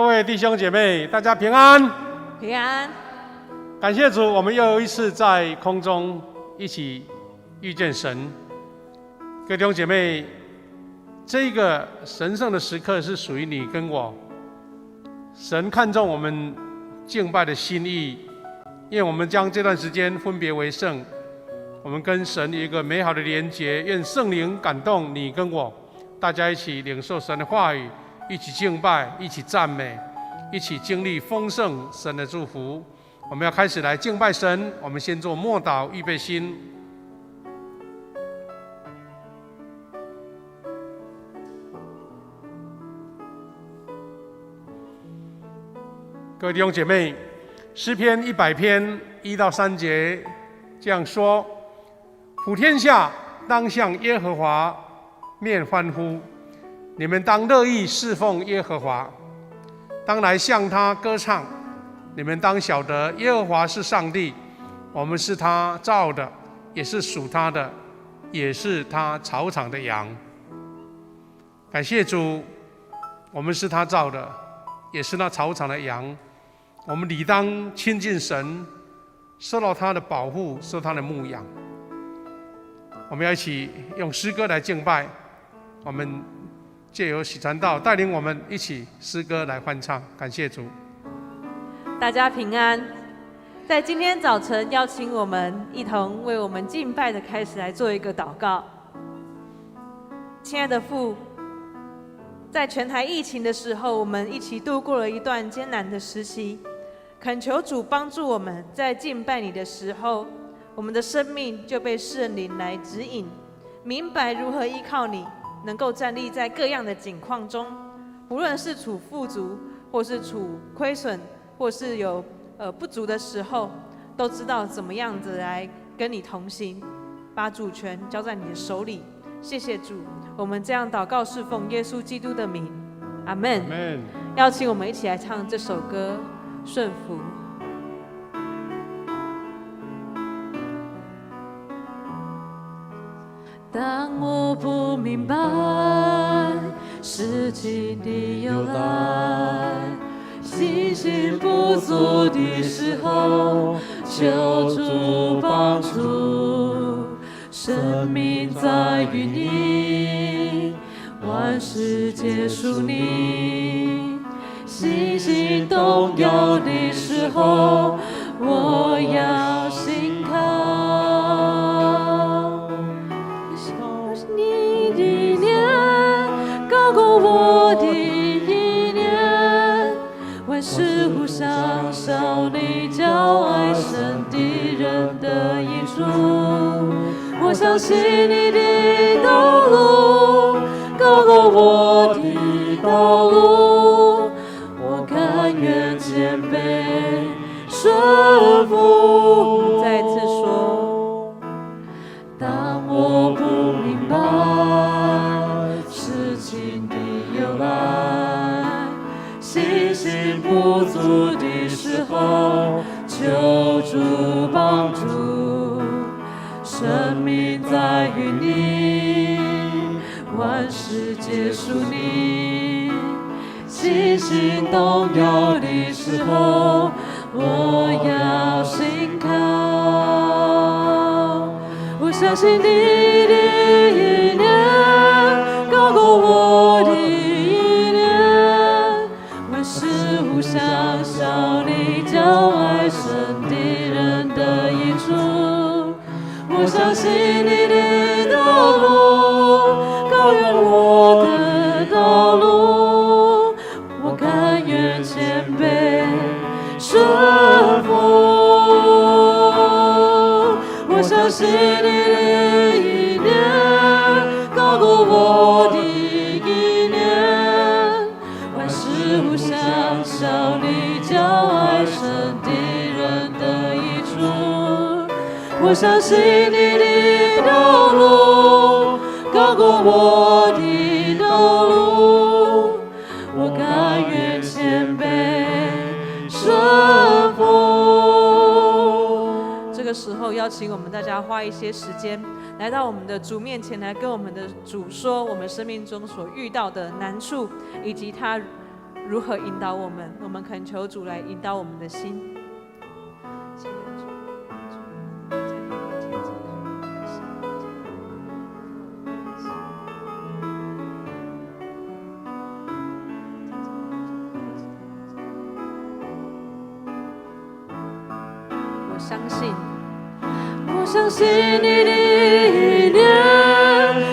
各位弟兄姐妹，大家平安！平安！感谢主，我们又一次在空中一起遇见神。各位弟兄姐妹，这个神圣的时刻是属于你跟我。神看重我们敬拜的心意，因为我们将这段时间分别为圣，我们跟神有一个美好的连结。愿圣灵感动你跟我，大家一起领受神的话语，一起敬拜，一起赞美，一起经历丰盛神的祝福。我们要开始来敬拜神，我们先做默祷，预备心。各位弟兄姐妹，诗篇100篇1到3节这样说：普天下当向耶和华面欢呼，你们当乐意侍奉耶和华，当来向他歌唱。你们当晓得耶和华是上帝，我们是他造的，也是属他的，也是他草场的羊。感谢主，我们是他造的，也是那草场的羊。我们理当亲近神，受到他的保护，受他的牧养。我们要一起用诗歌来敬拜，我们借由喜传道带领我们一起诗歌来欢唱。感谢主。大家平安。在今天早晨，邀请我们一同为我们敬拜的开始来做一个祷告。亲爱的父，在全台疫情的时候，我们一起度过了一段艰难的时期。恳求主帮助我们，在敬拜你的时候，我们的生命就被圣灵来指引，明白如何依靠你，能够站立在各样的境况中，不论是处富足，或是处亏损，或是有不足的时候，都知道怎么样子来跟你同行，把主权交在你的手里。谢谢主，我们这样祷告是奉耶稣基督的名，阿们。邀请我们一起来唱这首歌《顺服》。当我不明白事情的由来，信心不足的时候，求主帮助。生命在于你，万事皆属你。信心动摇的时候，我要信靠。你的念高过我的意念，万事互相效力，叫爱神的人得益处。我相信你的道路高过我的道路，我甘愿谦卑顺服。再次说，当我不明白事情的由来，信心不足的时候，求主帮助。生命在于你，万事皆属你。信心动摇的时候，我要信靠。我相信你的意念高过我的意念，万事互相效力，叫爱神的人得益处。我相信你的道路高过我的道路，我甘愿谦卑顺服。我相信你的意念高过我的意念，万事互相效力，叫爱神的人得益处。我相信你的道路高过我的道路，我甘愿谦卑顺服。这个时候，邀请我们大家花一些时间，来到我们的主面前，来跟我们的主说我们生命中所遇到的难处，以及他如何引导我们。我们恳求主来引导我们的心。谢谢主，在你面前敞开我们的心。我相信，我相信你的意念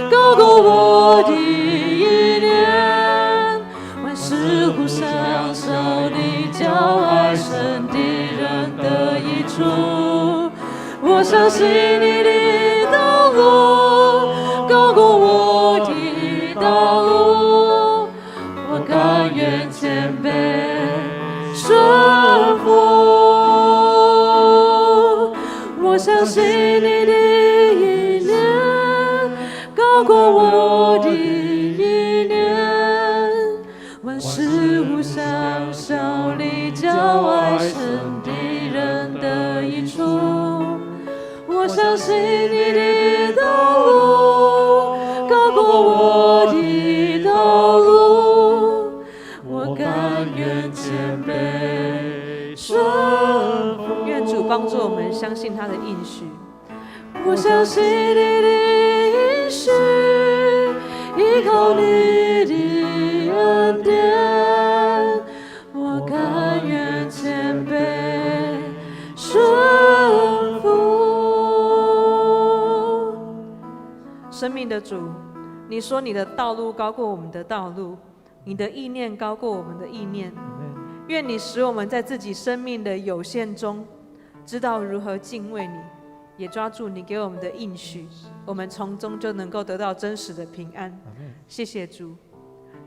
高过我的意念，万事互相效力，叫爱神的人得益处。我相信你的道路高过我的道路，我甘愿谦卑顺服。我相信你的意念高过我的意念，万事互相效力，叫爱神的人得益处。我相信你的道路高过我的道路，我甘愿谦卑顺服。愿主帮助我们相信他的应许。我相信你的应许，依靠你的恩典，我甘愿谦卑顺服。生命的主，你说你的道路高过我们的道路，你的意念高过我们的意念。愿你使我们在自己生命的有限中，知道如何敬畏你，也抓住你给我们的应许，我们从中就能够得到真实的平安。谢谢主。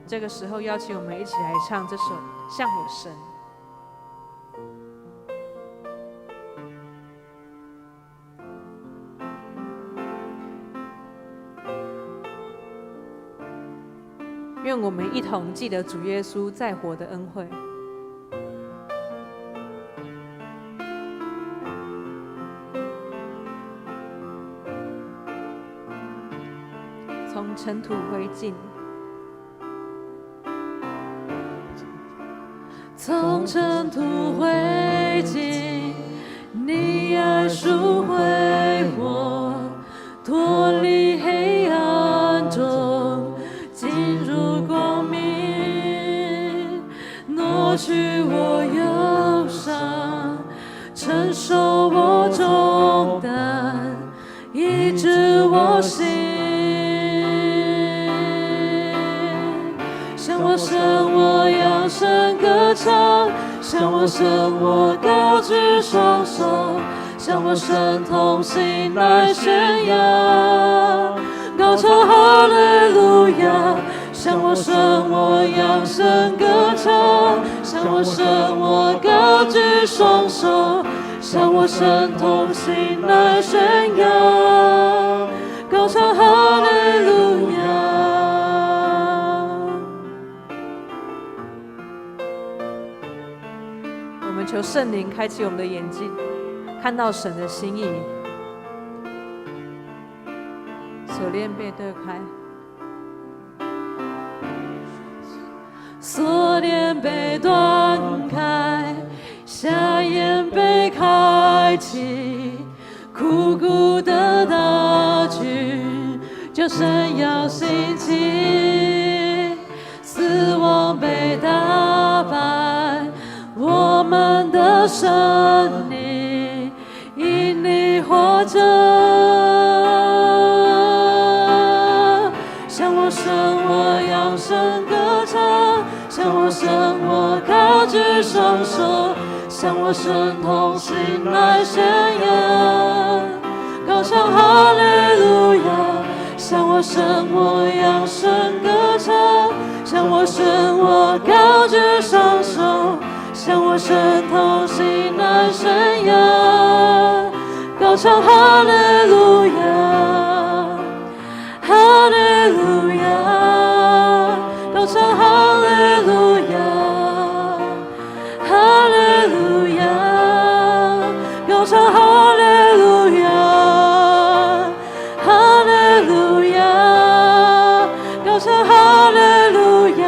这个时候邀请我们一起来唱这首《向我神》。愿我们一同记得主耶稣在活的恩惠。从尘土灰烬，从尘土灰烬，你爱赎回我，脱离黑暗中，进入光明，挪去我忧伤，承受我重担，医治我心。向我神，我扬声歌唱；向我神，我高举双手；向我神，同心来宣扬，高唱哈利路亚。向我神，我扬声歌唱；向我神，我高举双手；向我神，同心来宣扬，高唱哈利路亚。我们求圣灵开启我们的眼睛，看到神的心意。锁链被断开，锁链被断开，瞎眼被开启，枯骨的大军就生要兴起，死亡被打败，我们的生命因你活着。向我神，我扬声歌唱；向我神，我高举双手；向我神，同心来宣扬，高唱哈利路亚。向我神，我扬声歌唱；向我神，我高举双手；向我神，同心来宣扬，高唱哈利路亚，哈利路亚，高唱哈利路亚，哈利路亚，高唱哈利路亚，哈利路亚，高唱哈利路亚，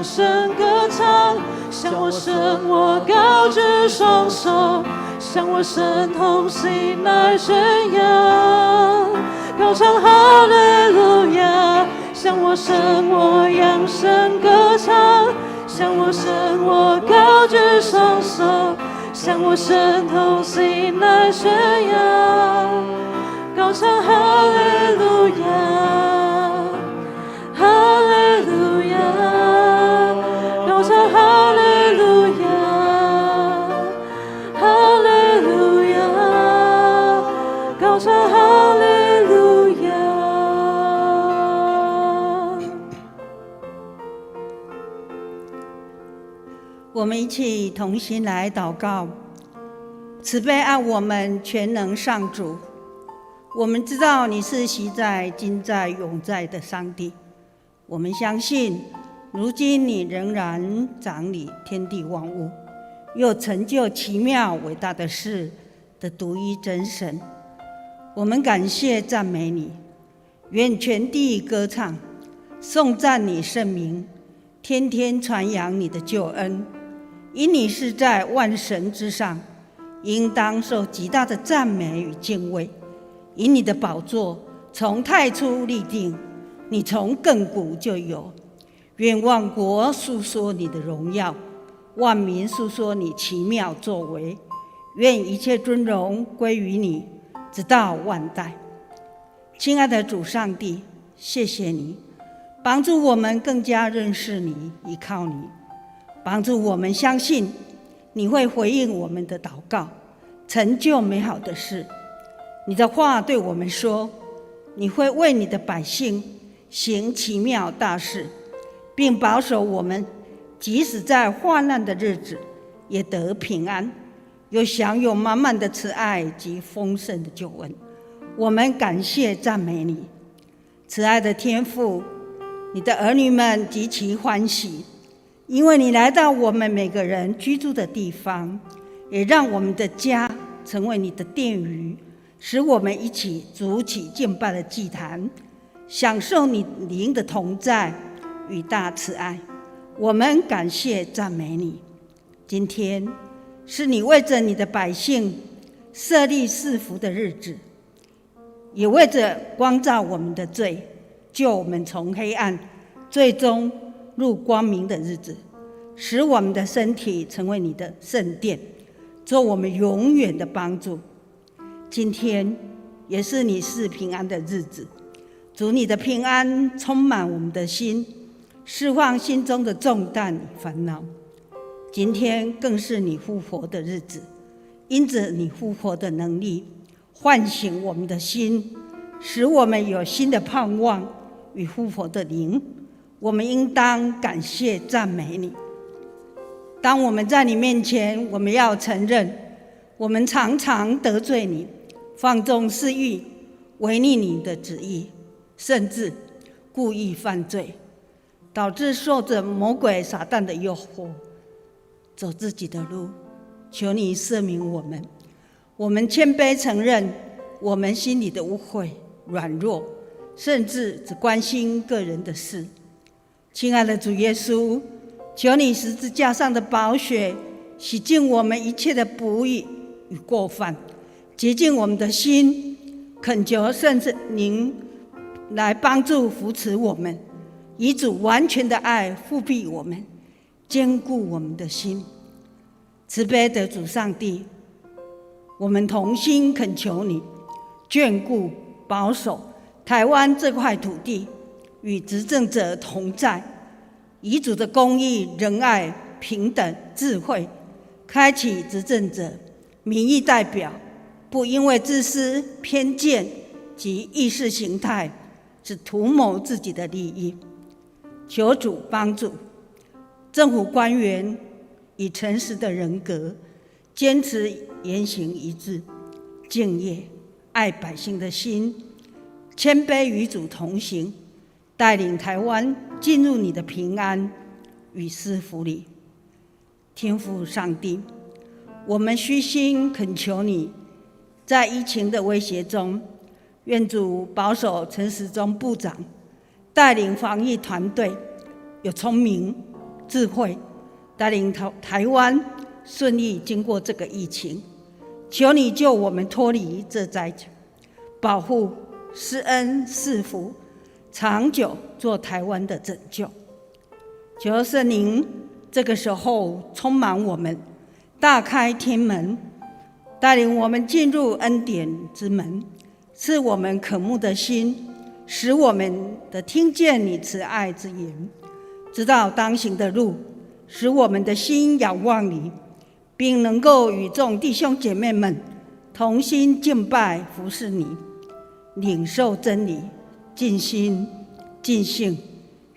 声歌唱，向我神，我高举双手，向我神同心来宣扬，高唱哈利路亚。向我神，我扬声歌唱，向我神，我高举双手，向我神同心来宣扬，高唱哈利路亚，哈利路亚，高唱哈利路亚，哈利路亚，高唱哈利路亚。我们一起同心来祷告。慈悲爱我们全能上主，我们知道你是昔在今在永在的上帝，我们相信如今你仍然掌理天地万物，又成就奇妙伟大的事的独一真神。我们感谢赞美你，愿全地歌唱颂赞你圣名，天天传扬你的救恩。因你是在万神之上，应当受极大的赞美与敬畏。因你的宝座从太初立定，你从亘古就有。愿万国述说你的荣耀，万民述说你奇妙作为。愿一切尊荣归于你，直到万代。亲爱的主上帝，谢谢你帮助我们更加认识你，依靠你，帮助我们相信你会回应我们的祷告，成就美好的事。你的话对我们说，你会为你的百姓行奇妙大事，并保守我们，即使在患难的日子也得平安，又享有满满的慈爱及丰盛的救恩。我们感谢赞美你，慈爱的天父，你的儿女们极其欢喜，因为你来到我们每个人居住的地方，也让我们的家成为你的殿宇，使我们一起筑起敬拜的祭坛，享受你灵的同在与大慈爱。我们感谢赞美你。今天是你为着你的百姓设立赐福的日子，也为着光照我们的罪，救我们从黑暗最终入光明的日子，使我们的身体成为你的圣殿，做我们永远的帮助。今天也是你赐平安的日子，主你的平安充满我们的心，释放心中的重担与烦恼。今天更是你复活的日子，因着你复活的能力，唤醒我们的心，使我们有新的盼望与复活的灵。我们应当感谢赞美你。当我们在你面前，我们要承认，我们常常得罪你，放纵私欲，违逆你的旨意，甚至故意犯罪，导致受着魔鬼撒旦的诱惑，走自己的路。求你赦免我们。我们谦卑承认我们心里的污秽、软弱，甚至只关心个人的事。亲爱的主耶稣，求你十字架上的宝血洗净我们一切的不义与过犯，洁净我们的心，恳求圣灵来帮助扶持我们，以主完全的爱复庇我们，坚固我们的心。慈悲的主上帝，我们同心恳求你眷顾保守台湾这块土地，与执政者同在，以主的公义、仁爱、平等、智慧，开启执政者、民意代表不因为自私、偏见及意识形态，只图谋自己的利益。求主帮助政府官员以诚实的人格，坚持言行一致，敬业爱百姓的心，谦卑与主同行，带领台湾进入你的平安与赐福里。天父上帝，我们虚心恳求你，在疫情的威胁中，愿主保守陈时中部长带领防疫团队有聪明、智慧，带领台湾顺利经过这个疫情。求你救我们脱离这灾情，保护、施恩、赐福，长久做台湾的拯救。求圣灵这个时候充满我们，大开天门，带领我们进入恩典之门，赐我们渴慕的心，使我们的听见你慈爱之言，知道当行的路，使我们的心仰望你，并能够与众弟兄姐妹们同心敬拜服侍你，领受真理，尽心尽性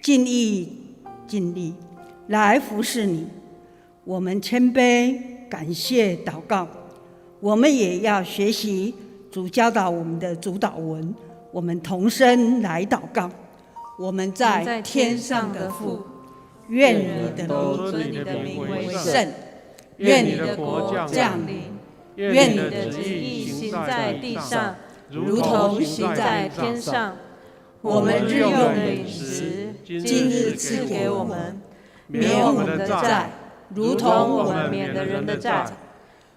尽意尽力来服侍你。我们谦卑感谢祷告，我们也要学习主教导我们的主导文，我们同声来祷告。我们在天上的父，愿你的名为圣，愿你的国降临，愿你的旨意行在地上，如同行在天上。我们日用的饮食，今日赐给我们，免我们的债，如同我们免了人的债，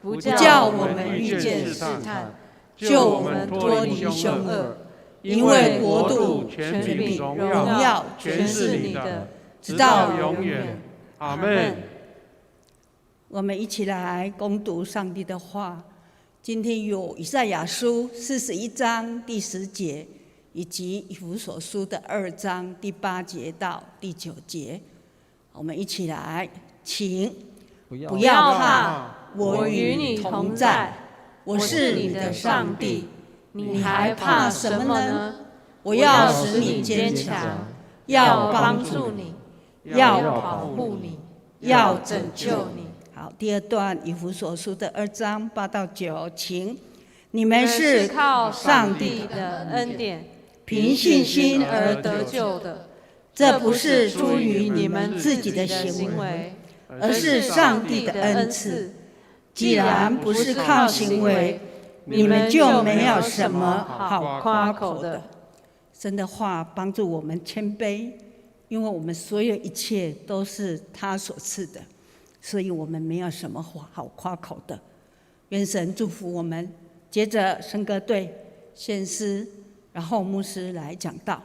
不叫我们遇见试探，救我们脱离凶恶。因为国度、权柄、荣耀，全是你的，直到永远。阿们。我们一起来攻读上帝的话。今天有以赛亚书41章第10节，以及以弗所书的2章第8节到第9节。我们一起来，请。不要怕，我与你同在，我是你的上帝。你还怕什么呢？我要使你坚强，要帮助你，要保护你，要拯救你。好，第2段以弗所书的2章8到9，请。你们是靠上帝的恩典，凭信心而得救的。这不是出于你们自己的行为，而是上帝的恩赐。既然不是靠行为，你们就没有什么好夸口的。神的话帮助我们谦卑，因为我们所有一切都是他所赐的，所以我们没有什么好夸口的。愿神祝福我们。接着圣歌队献诗，然后牧师来讲道。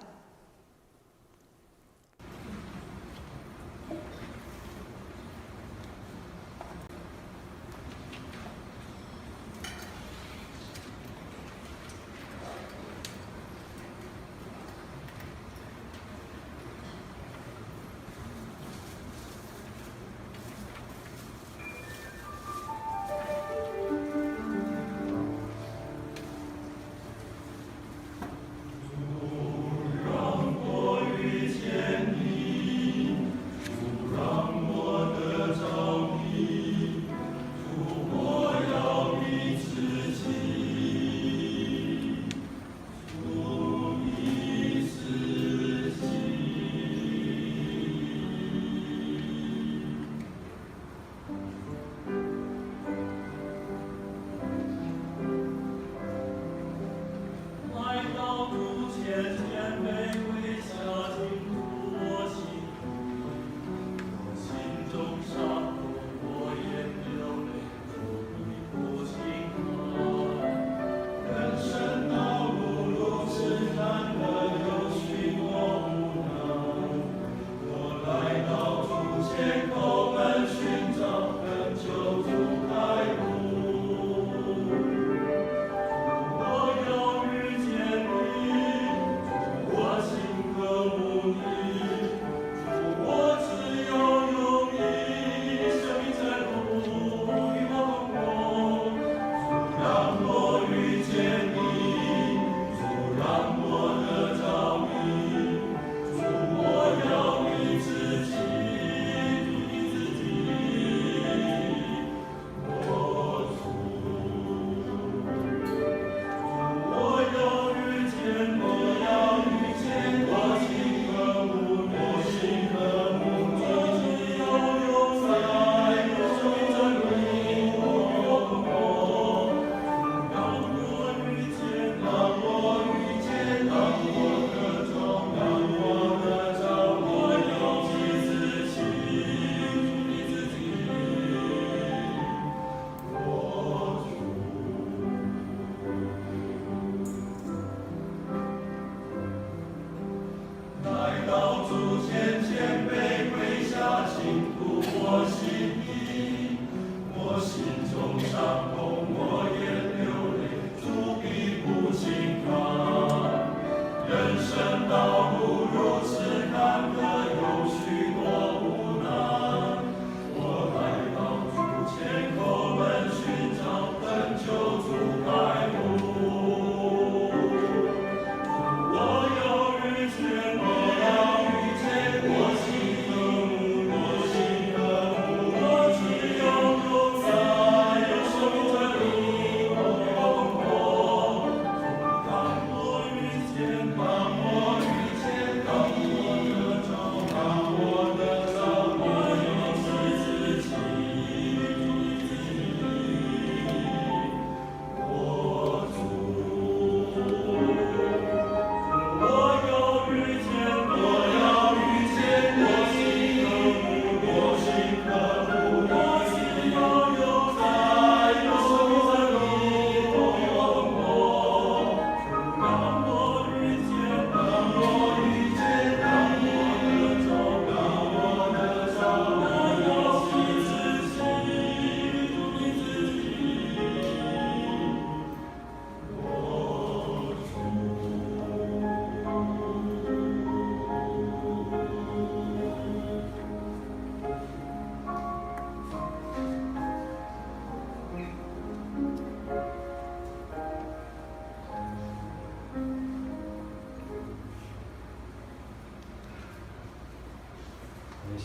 如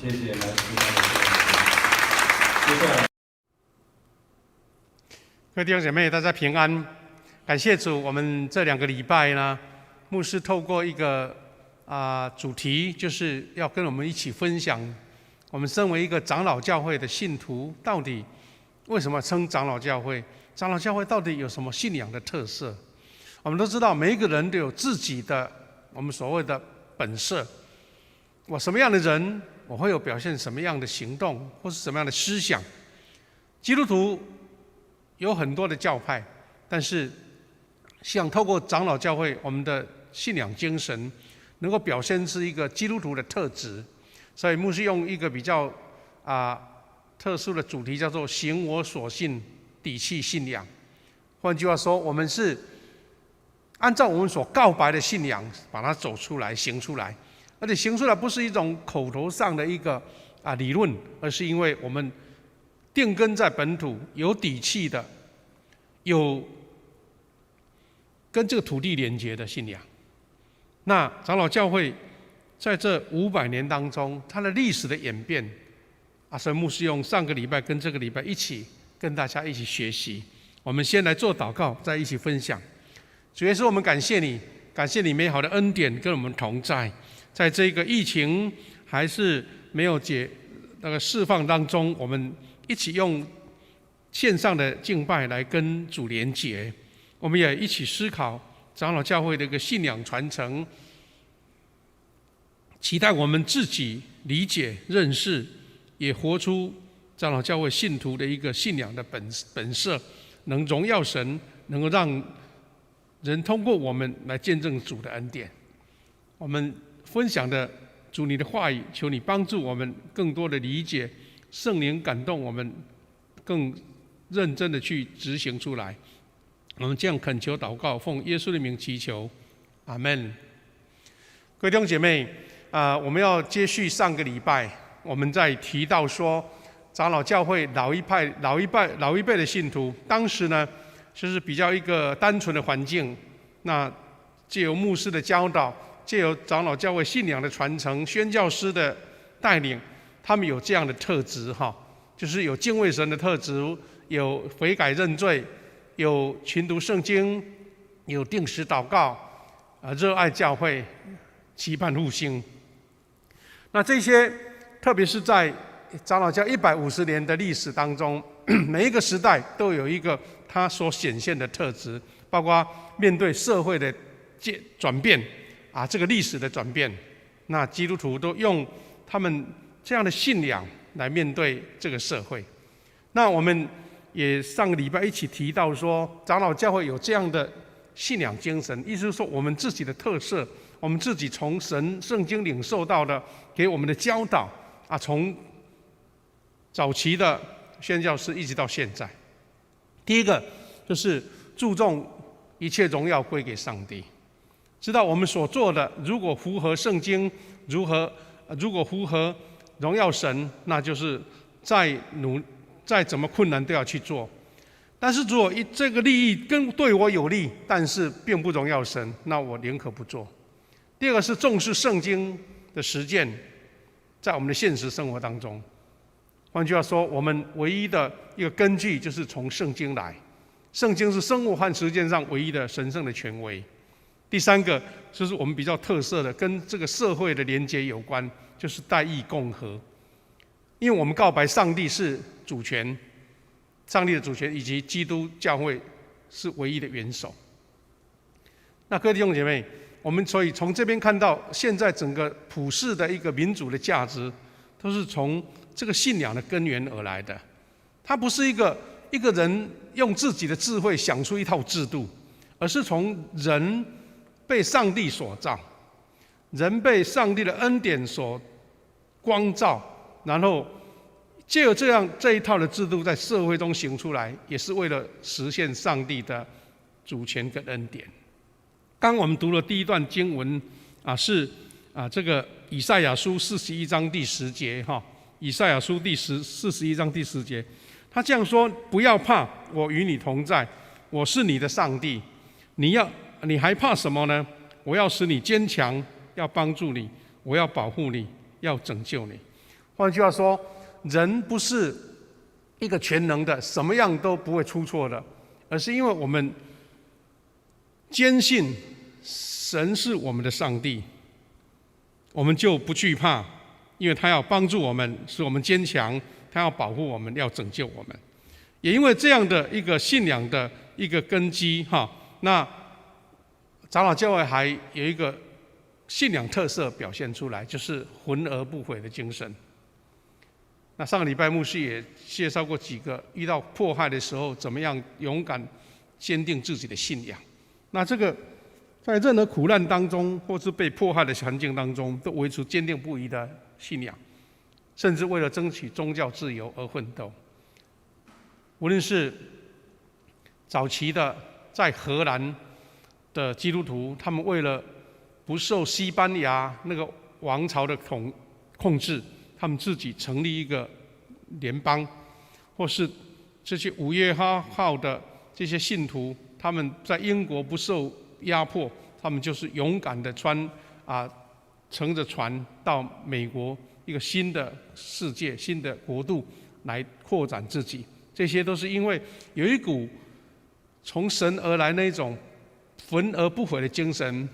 谢谢来自台的接下来，各位弟兄姐妹，大家平安，感谢主。我们这2个礼拜呢，牧师透过一个主题，就是要跟我们一起分享，我们身为一个长老教会的信徒，到底为什么称长老教会？长老教会到底有什么信仰的特色？我们都知道，每一个人都有自己的我们所谓的本色。我什么样的人，我会有表现什么样的行动，或是什么样的思想。基督徒有很多的教派，但是想透过长老教会，我们的信仰精神能够表现出一个基督徒的特质。所以牧师用一个比较特殊的主题，叫做"行我所信，底气信仰"。换句话说，我们是按照我们所告白的信仰，把它走出来、行出来。而且行出来不是一种口头上的一个理论，而是因为我们定根在本土，有底气的，有跟这个土地连结的信仰。那长老教会在这500年当中，它的历史的演变，所以牧师用上个礼拜跟这个礼拜一起跟大家一起学习。我们先来做祷告，再一起分享。主耶稣，我们感谢你，感谢你美好的恩典跟我们同在。在这个疫情还是没有释放当中，我们一起用线上的敬拜来跟主连结。我们也一起思考长老教会的一个信仰传承，期待我们自己理解、认识，也活出长老教会信徒的一个信仰的本色，能荣耀神，能够让人通过我们来见证主的恩典。我们分享的主你的话语，求你帮助我们更多的理解，圣灵感动我们更认真的去执行出来。我们这样恳求祷告，奉耶稣的名祈求，阿们。各位弟兄姐妹，我们要接续上个礼拜，我们在提到说，长老教会老一辈的信徒，当时呢，就是比较一个单纯的环境，那藉由牧师的教导，藉由长老教会信仰的传承，宣教师的带领，他们有这样的特质就是有敬畏神的特质，有悔改认罪，有勤读圣经，有定时祷告，热爱教会，期盼复兴。那这些，特别是在长老教150年的历史当中，每一个时代都有一个它所显现的特质，包括面对社会的转变这个历史的转变，那基督徒都用他们这样的信仰来面对这个社会。那我们也上个礼拜一起提到说，长老教会有这样的信仰精神，意思是说我们自己的特色，我们自己从圣经领受到的给我们的教导从早期的宣教师一直到现在。第一个就是注重一切荣耀归给上帝，知道我们所做的如果符合圣经，如果符合荣耀神，那就是再怎么困难都要去做。但是如果这个利益对我有利，但是并不荣耀神，那我宁可不做。第二个是重视圣经的实践，在我们的现实生活当中。换句话说，我们唯一的一个根据就是从圣经来，圣经是生活和实践上唯一的神圣的权威。第三个就是我们比较特色的，跟这个社会的连结有关，就是代议共和。因为我们告白上帝是主权，上帝的主权以及基督教会是唯一的元首。那各位弟兄姐妹，我们所以从这边看到，现在整个普世的一个民主的价值，都是从这个信仰的根源而来的。它不是一个人用自己的智慧想出一套制度，而是从人被上帝所造，人被上帝的恩典所光照，然后藉由这一套的制度在社会中行出来，也是为了实现上帝的主权跟恩典。刚我们读了第一段经文是这个以赛亚书41章第10节以赛亚书41章第10节，他这样说：不要怕，我与你同在，我是你的上帝。你还怕什么呢？我要使你坚强，要帮助你，我要保护你，要拯救你。换句话说，人不是一个全能的，什么样都不会出错的，而是因为我们坚信神是我们的上帝，我们就不惧怕，因为他要帮助我们，使我们坚强，他要保护我们，要拯救我们。也因为这样的一个信仰的一个根基那长老教会还有一个信仰特色表现出来，就是浑而不悔的精神。那上个礼拜牧师也介绍过几个遇到迫害的时候怎么样勇敢坚定自己的信仰。那这个在任何苦难当中或是被迫害的环境当中，都维持坚定不移的信仰，甚至为了争取宗教自由而奋斗。无论是早期的在荷兰的基督徒，他们为了不受西班牙那个王朝的控制，他们自己成立一个联邦，或是这些5月8号的这些信徒，他们在英国不受压迫，他们就是勇敢的乘着船到美国一个新的世界、新的国度来扩展自己。这些都是因为有一股从神而来那种浑而不悔的精神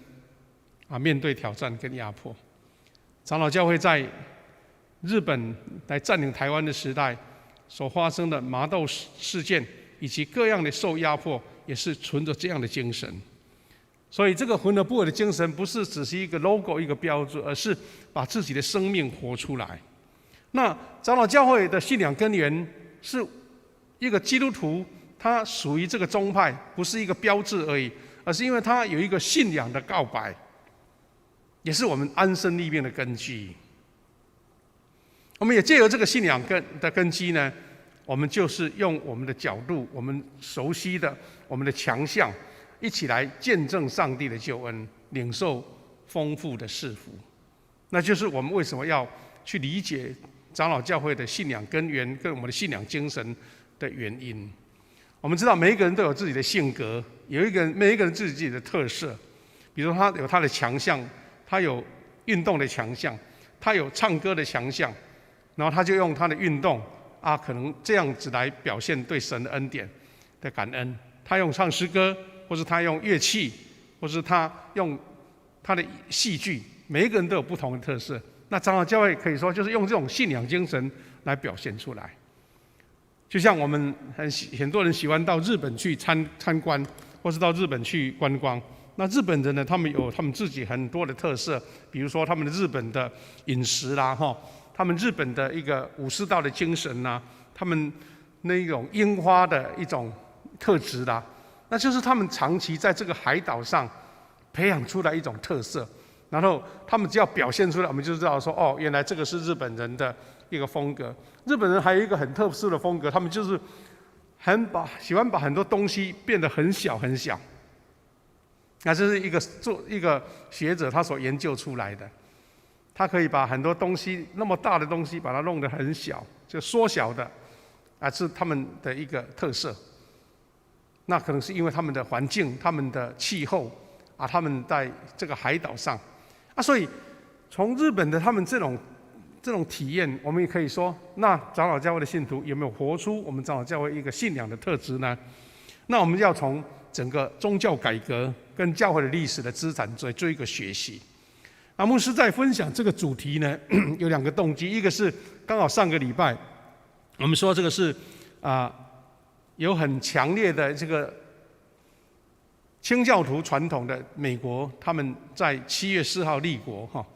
面对挑战跟压迫。长老教会在日本来占领台湾的时代所发生的麻豆事件，以及各样的受压迫，也是存着这样的精神。所以这个浑而不悔的精神不是只是一个 logo 一个标志，而是把自己的生命活出来。那长老教会的信仰根源是一个基督徒，他属于这个宗派，不是一个标志而已，而是因为他有一个信仰的告白，也是我们安身立命的根基。我们也借由这个信仰的根基呢，我们就是用我们的角度，我们熟悉的，我们的强项，一起来见证上帝的救恩，领受丰富的赐福。那就是我们为什么要去理解长老教会的信仰根源跟我们的信仰精神的原因。我们知道每一个人都有自己的性格，每一个人自己的特色。比如他有他的强项，他有运动的强项，他有唱歌的强项，然后他就用他的运动可能这样子来表现对神的恩典的感恩。他用唱诗歌，或是他用乐器，或是他用他的戏剧，每一个人都有不同的特色。那长老教会可以说就是用这种信仰精神来表现出来。就像我们很多人喜欢到日本去参观，或是到日本去观光。那日本人呢，他们有他们自己很多的特色，比如说他们的日本的饮食啦，他们日本的一个武士道的精神啦，他们那种樱花的一种特质啦，那就是他们长期在这个海岛上培养出来一种特色。然后他们只要表现出来，我们就知道说，原来这个是日本人的一个风格。日本人还有一个很特殊的风格，他们就是喜欢把很多东西变得很小很小。那这是一个学者他所研究出来的，他可以把很多东西那么大的东西把它弄得很小，就缩小的，是他们的一个特色。那可能是因为他们的环境、他们的气候他们在这个海岛上所以从日本的他们这种体验，我们也可以说，那长老教会的信徒有没有活出我们长老教会一个信仰的特质呢？那我们要从整个宗教改革跟教会的历史的资产做一个学习。那牧师在分享这个主题呢，有2个动机，一个是刚好上个礼拜我们说这个是有很强烈的这个清教徒传统的美国，他们在7月4号立国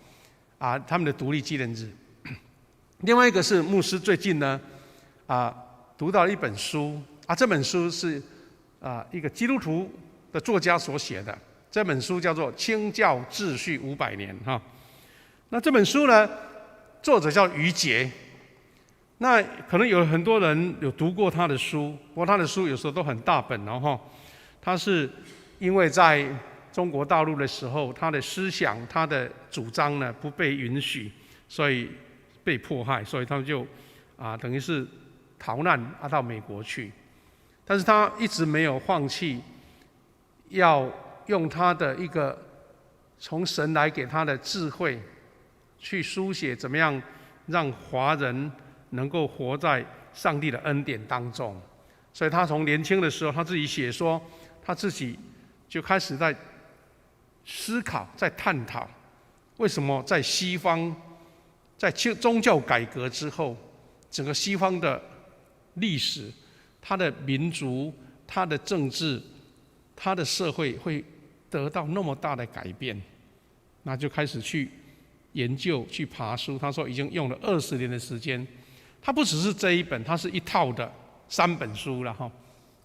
他们的独立纪念日。另外一个是牧师最近呢读到一本书这本书是一个基督徒的作家所写的，这本书叫做《清教秩序500年》那这本书呢，作者叫于杰。那可能有很多人有读过他的书，不过他的书有时候都很大本他是因为在中国大陆的时候，他的思想、他的主张呢不被允许，所以被迫害，所以他就等于是逃难到美国去。但是他一直没有放弃，要用他的一个从神来给他的智慧，去书写怎么样让华人能够活在上帝的恩典当中。所以他从年轻的时候，他自己写说，他自己就开始在思考、在探讨，为什么在西方，在宗教改革之后，整个西方的历史、它的民族、它的政治、它的社会会得到那么大的改变。那就开始去研究、去爬书。他说已经用了20年的时间。他不只是这一本，他是一套的3本书了哈，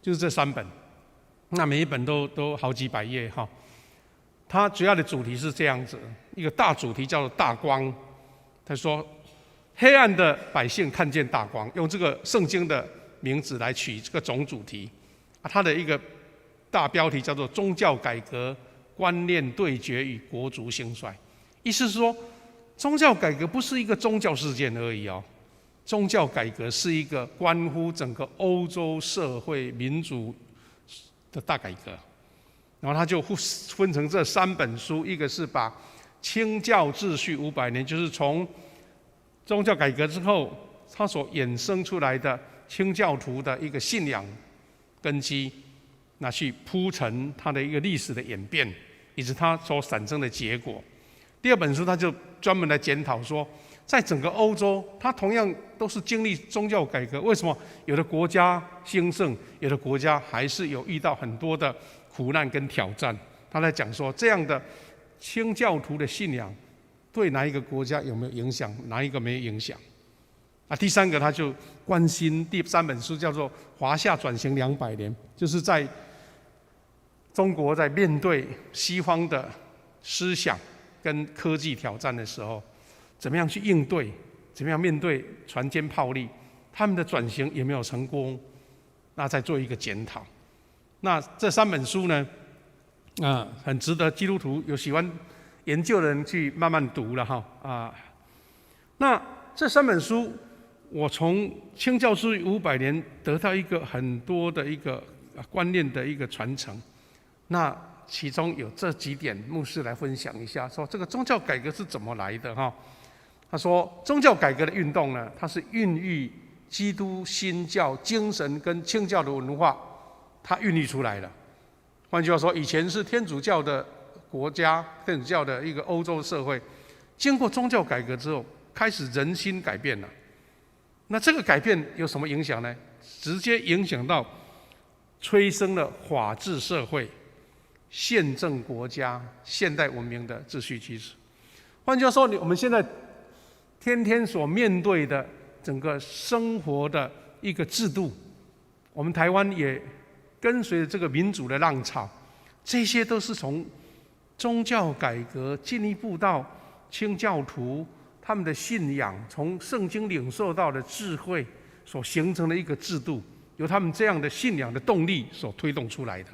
就是这3本。那每一本都好几百页哈。它主要的主题是这样子，一个大主题叫做大光。他说，黑暗的百姓看见大光，用这个圣经的名字来取这个总主题。它的一个大标题叫做宗教改革观念对决与国族兴衰。意思是说，宗教改革不是一个宗教事件而已哦，宗教改革是一个关乎整个欧洲社会民主的大改革。然后他就分成这3本书，一个是把清教秩序500年，就是从宗教改革之后，他所衍生出来的清教徒的一个信仰根基，那去铺陈它的一个历史的演变，以及它所产生的结果。第2本书，他就专门来检讨说，在整个欧洲，它同样都是经历宗教改革，为什么有的国家兴盛，有的国家还是有遇到很多的苦难跟挑战？他在讲说，这样的清教徒的信仰对哪一个国家有没有影响，哪一个没有影响？第3个，他就关心第3本书叫做《华夏转型200年》，就是在中国在面对西方的思想跟科技挑战的时候，怎么样去应对，怎么样面对船坚炮利，他们的转型有没有成功？那再做一个检讨。那这3本书呢，很值得基督徒有喜欢研究的人去慢慢读了哈那这3本书，我从清教秩序500年得到一个很多的一个观念的一个传承。那其中有这几点，牧师来分享一下，说这个宗教改革是怎么来的哈。他说，宗教改革的运动呢，它是孕育基督新教精神跟清教的文化，它孕育出来了。换句话说，以前是天主教的国家，天主教的一个欧洲社会，经过宗教改革之后，开始人心改变了。那这个改变有什么影响呢？直接影响到催生了法治社会、宪政国家、现代文明的秩序基础。换句话说，我们现在天天所面对的整个生活的一个制度，我们台湾也跟随着这个民主的浪潮，这些都是从宗教改革进一步到清教徒他们的信仰，从圣经领受到的智慧所形成的一个制度，由他们这样的信仰的动力所推动出来的。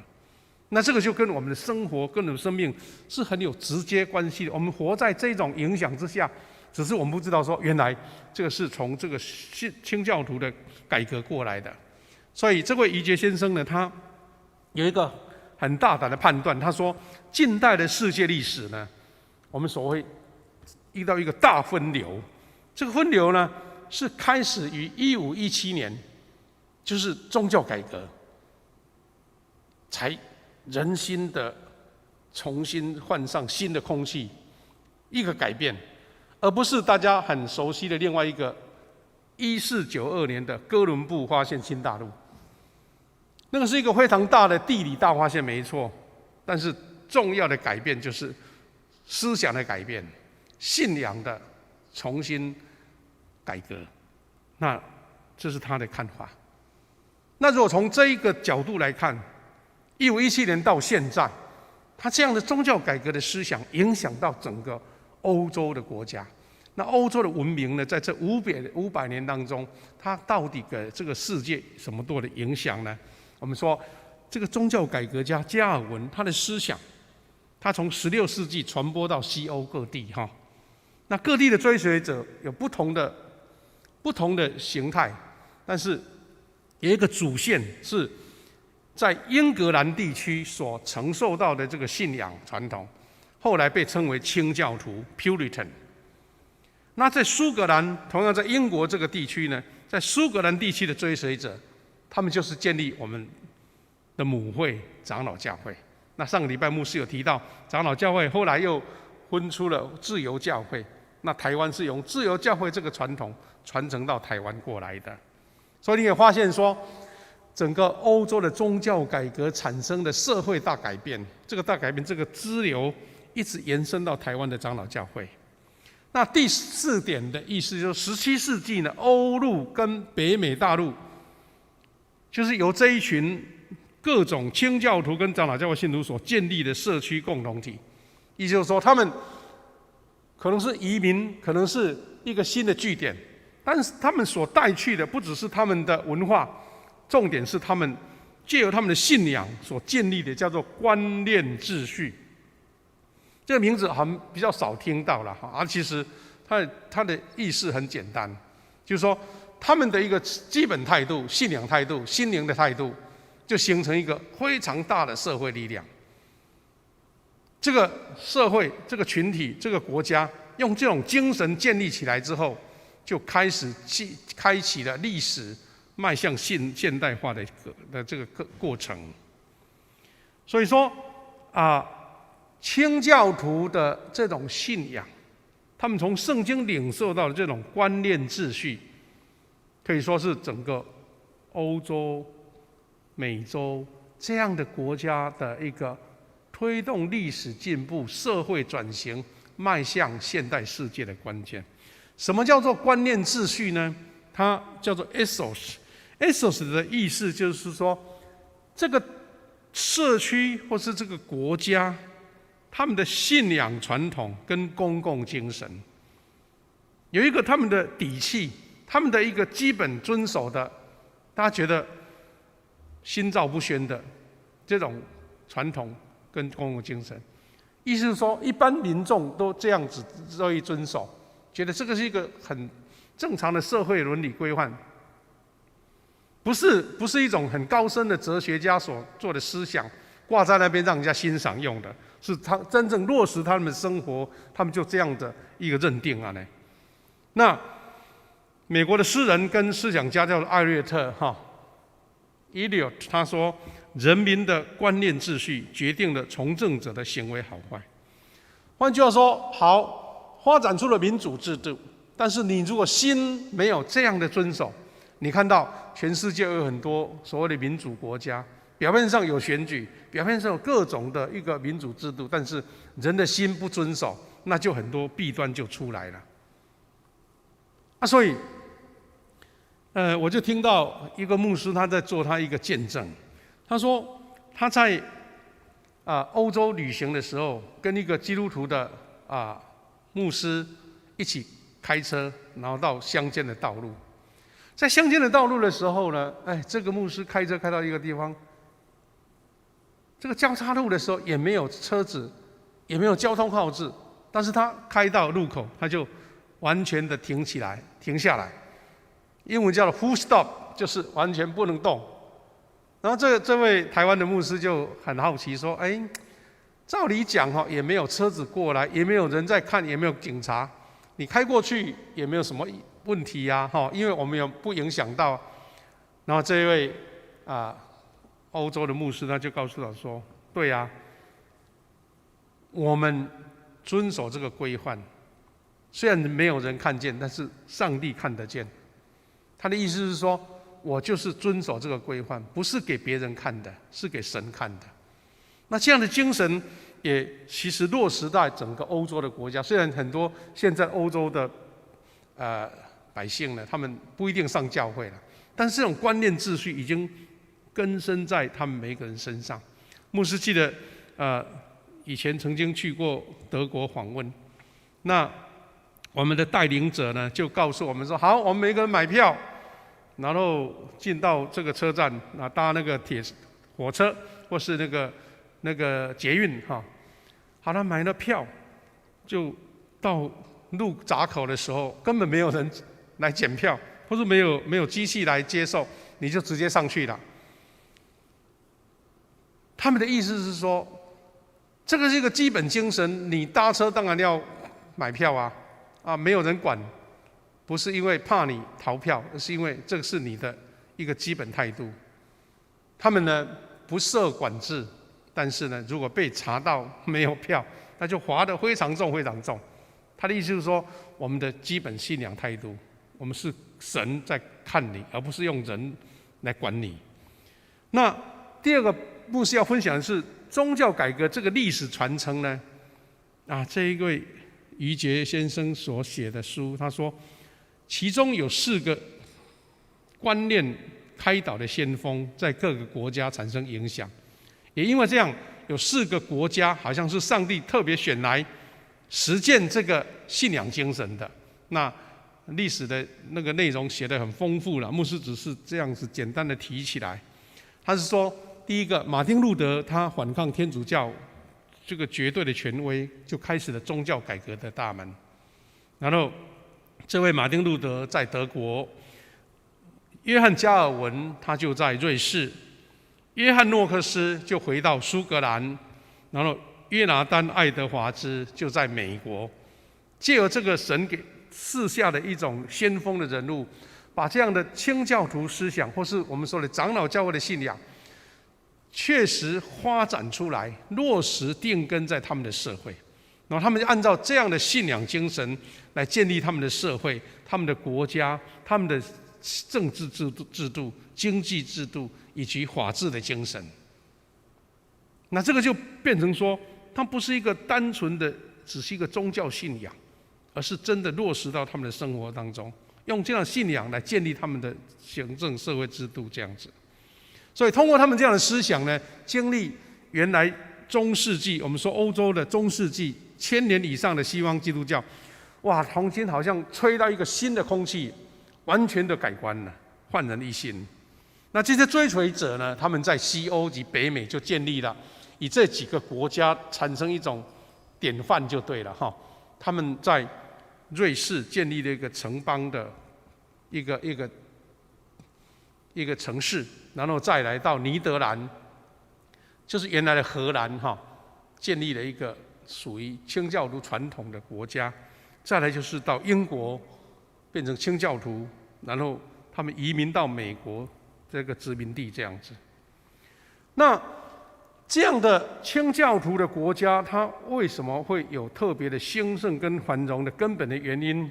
那这个就跟我们的生活、跟我们的生命是很有直接关系的。我们活在这种影响之下，只是我们不知道说，原来这个是从这个清教徒的改革过来的。所以这位余杰先生呢，他有一个很大胆的判断，他说，近代的世界历史呢，我们所谓遇到一个大分流。这个分流呢，是开始于1517年，就是宗教改革，才人心的重新换上新的空气，一个改变，而不是大家很熟悉的另外一个1492年的哥伦布发现新大陆。那个是一个非常大的地理大发现，没错，但是重要的改变就是思想的改变，信仰的重新改革。那这是他的看法。那如果从这一个角度来看，1517年到现在，他这样的宗教改革的思想影响到整个欧洲的国家。那欧洲的文明呢，在这500年当中，它到底给这个世界什么多的影响呢？我们说，这个宗教改革家加尔文，他的思想，他从16世纪传播到西欧各地哈。那各地的追随者有不同的形态，但是有一个主线是在英格兰地区所承受到的这个信仰传统，后来被称为清教徒 （Puritan）。那在苏格兰，同样在英国这个地区呢，在苏格兰地区的追随者，他们就是建立我们的母会长老教会。那上个礼拜牧师有提到，长老教会后来又分出了自由教会。那台湾是用自由教会这个传统传承到台湾过来的，所以你也发现说，整个欧洲的宗教改革产生的社会大改变，这个大改变，这个支流一直延伸到台湾的长老教会。那第4点的意思就是17世纪呢，欧陆跟北美大陆，就是由这一群各种清教徒跟长老教会信徒所建立的社区共同体。也就是说，他们可能是移民，可能是一个新的据点，但是他们所带去的不只是他们的文化，重点是他们借由他们的信仰所建立的叫做观念秩序。这个名字好像比较少听到了哈，其实它的意思很简单，就是说他们的一个基本态度、信仰态度、心灵的态度，就形成一个非常大的社会力量。这个社会、这个群体、这个国家，用这种精神建立起来之后，就开启了历史迈向现代化的这个过程。所以说清教徒的这种信仰，他们从圣经领受到的这种观念秩序，可以说是整个欧洲、美洲这样的国家的一个推动历史进步、社会转型、迈向现代世界的关键。什么叫做观念秩序呢？它叫做 ethos。ethos 的意思就是说，这个社区或是这个国家，他们的信仰传统跟公共精神有一个他们的底气，他们的一个基本遵守的，大家觉得心照不宣的这种传统跟公共精神。意思是说，一般民众都这样子乐意遵守，觉得这个是一个很正常的社会伦理规范，不是一种很高深的哲学家所做的思想，挂在那边让人家欣赏用的，是他真正落实他们的生活，他们就这样的一个认定啊呢。那美国的诗人跟思想家叫做艾略特Eliot， 他说，人民的观念秩序决定了从政者的行为好坏。换句话说，好，发展出了民主制度，但是你如果心没有这样的遵守，你看到全世界有很多所谓的民主国家，表面上有选举，表面上有各种的一个民主制度，但是人的心不遵守，那就很多弊端就出来了。所以我就听到一个牧师他在做他一个见证，他说他在欧洲旅行的时候，跟一个基督徒的牧师一起开车，然后到乡间的道路。在乡间的道路的时候呢，这个牧师开车开到一个地方，这个交叉路的时候也没有车子，也没有交通号志，但是他开到路口，他就完全的停下来，英文叫做 full stop， 就是完全不能动。然后这位台湾的牧师就很好奇说，照理讲也没有车子过来，也没有人在看，也没有警察，你开过去也没有什么问题啊，因为我们也不影响到。然后这一位欧洲的牧师他就告诉他说，对啊，我们遵守这个规范，虽然没有人看见，但是上帝看得见。他的意思是说，我就是遵守这个规范，不是给别人看的，是给神看的。那这样的精神也其实落实在整个欧洲的国家。虽然很多现在欧洲的百姓呢，他们不一定上教会了，但是这种观念秩序已经根深在他们每一个人身上。牧师记得以前曾经去过德国访问，那我们的带领者呢就告诉我们说，好，我们每个人买票，然后进到这个车站，搭那个火车或是那个捷运好了，买了票，就到路闸口的时候，根本没有人来检票，或是没有机器来接受，你就直接上去了。他们的意思是说，这个是一个基本精神，你搭车当然要买票啊，没有人管，不是因为怕你逃票，而是因为这个是你的一个基本态度。他们呢不设管制，但是呢，如果被查到没有票，那就罚得非常重，非常重。他的意思就是说，我们的基本信仰态度，我们是神在看你，而不是用人来管你。那第二个牧师要分享的是宗教改革这个历史传承呢，这一位余杰先生所写的书，他说，其中有4个观念开导的先锋，在各个国家产生影响。也因为这样，有4个国家好像是上帝特别选来实践这个信仰精神的。那历史的那个内容写得很丰富了，牧师只是这样子简单的提起来。他是说，第一个，马丁路德他反抗天主教这个绝对的权威，就开始了宗教改革的大门。然后，这位马丁路德在德国，约翰加尔文他就在瑞士，约翰诺克斯就回到苏格兰，然后约拿丹爱德华兹就在美国。借由这个神给赐下的一种先锋的人物，把这样的清教徒思想，或是我们说的长老教会的信仰，确实发展出来，落实定根在他们的社会。然后他们就按照这样的信仰精神来建立他们的社会、他们的国家、他们的政治制度、经济制度以及法治的精神。那这个就变成说，它不是一个单纯的只是一个宗教信仰，而是真的落实到他们的生活当中，用这样的信仰来建立他们的行政社会制度，这样子。所以通过他们这样的思想呢，经历原来中世纪，我们说欧洲的中世纪1000年以上的西方基督教，哇，重新好像吹到一个新的空气，完全的改观了，焕然一新。那这些追随者呢，他们在西欧及北美就建立了，以这几个国家产生一种典范就对了哈。他们在瑞士建立了一个城邦的一个城市，然后再来到尼德兰，就是原来的荷兰哈，建立了一个属于清教徒传统的国家。再来就是到英国，变成清教徒，然后他们移民到美国这个殖民地这样子。那这样的清教徒的国家，它为什么会有特别的兴盛跟繁荣的根本的原因？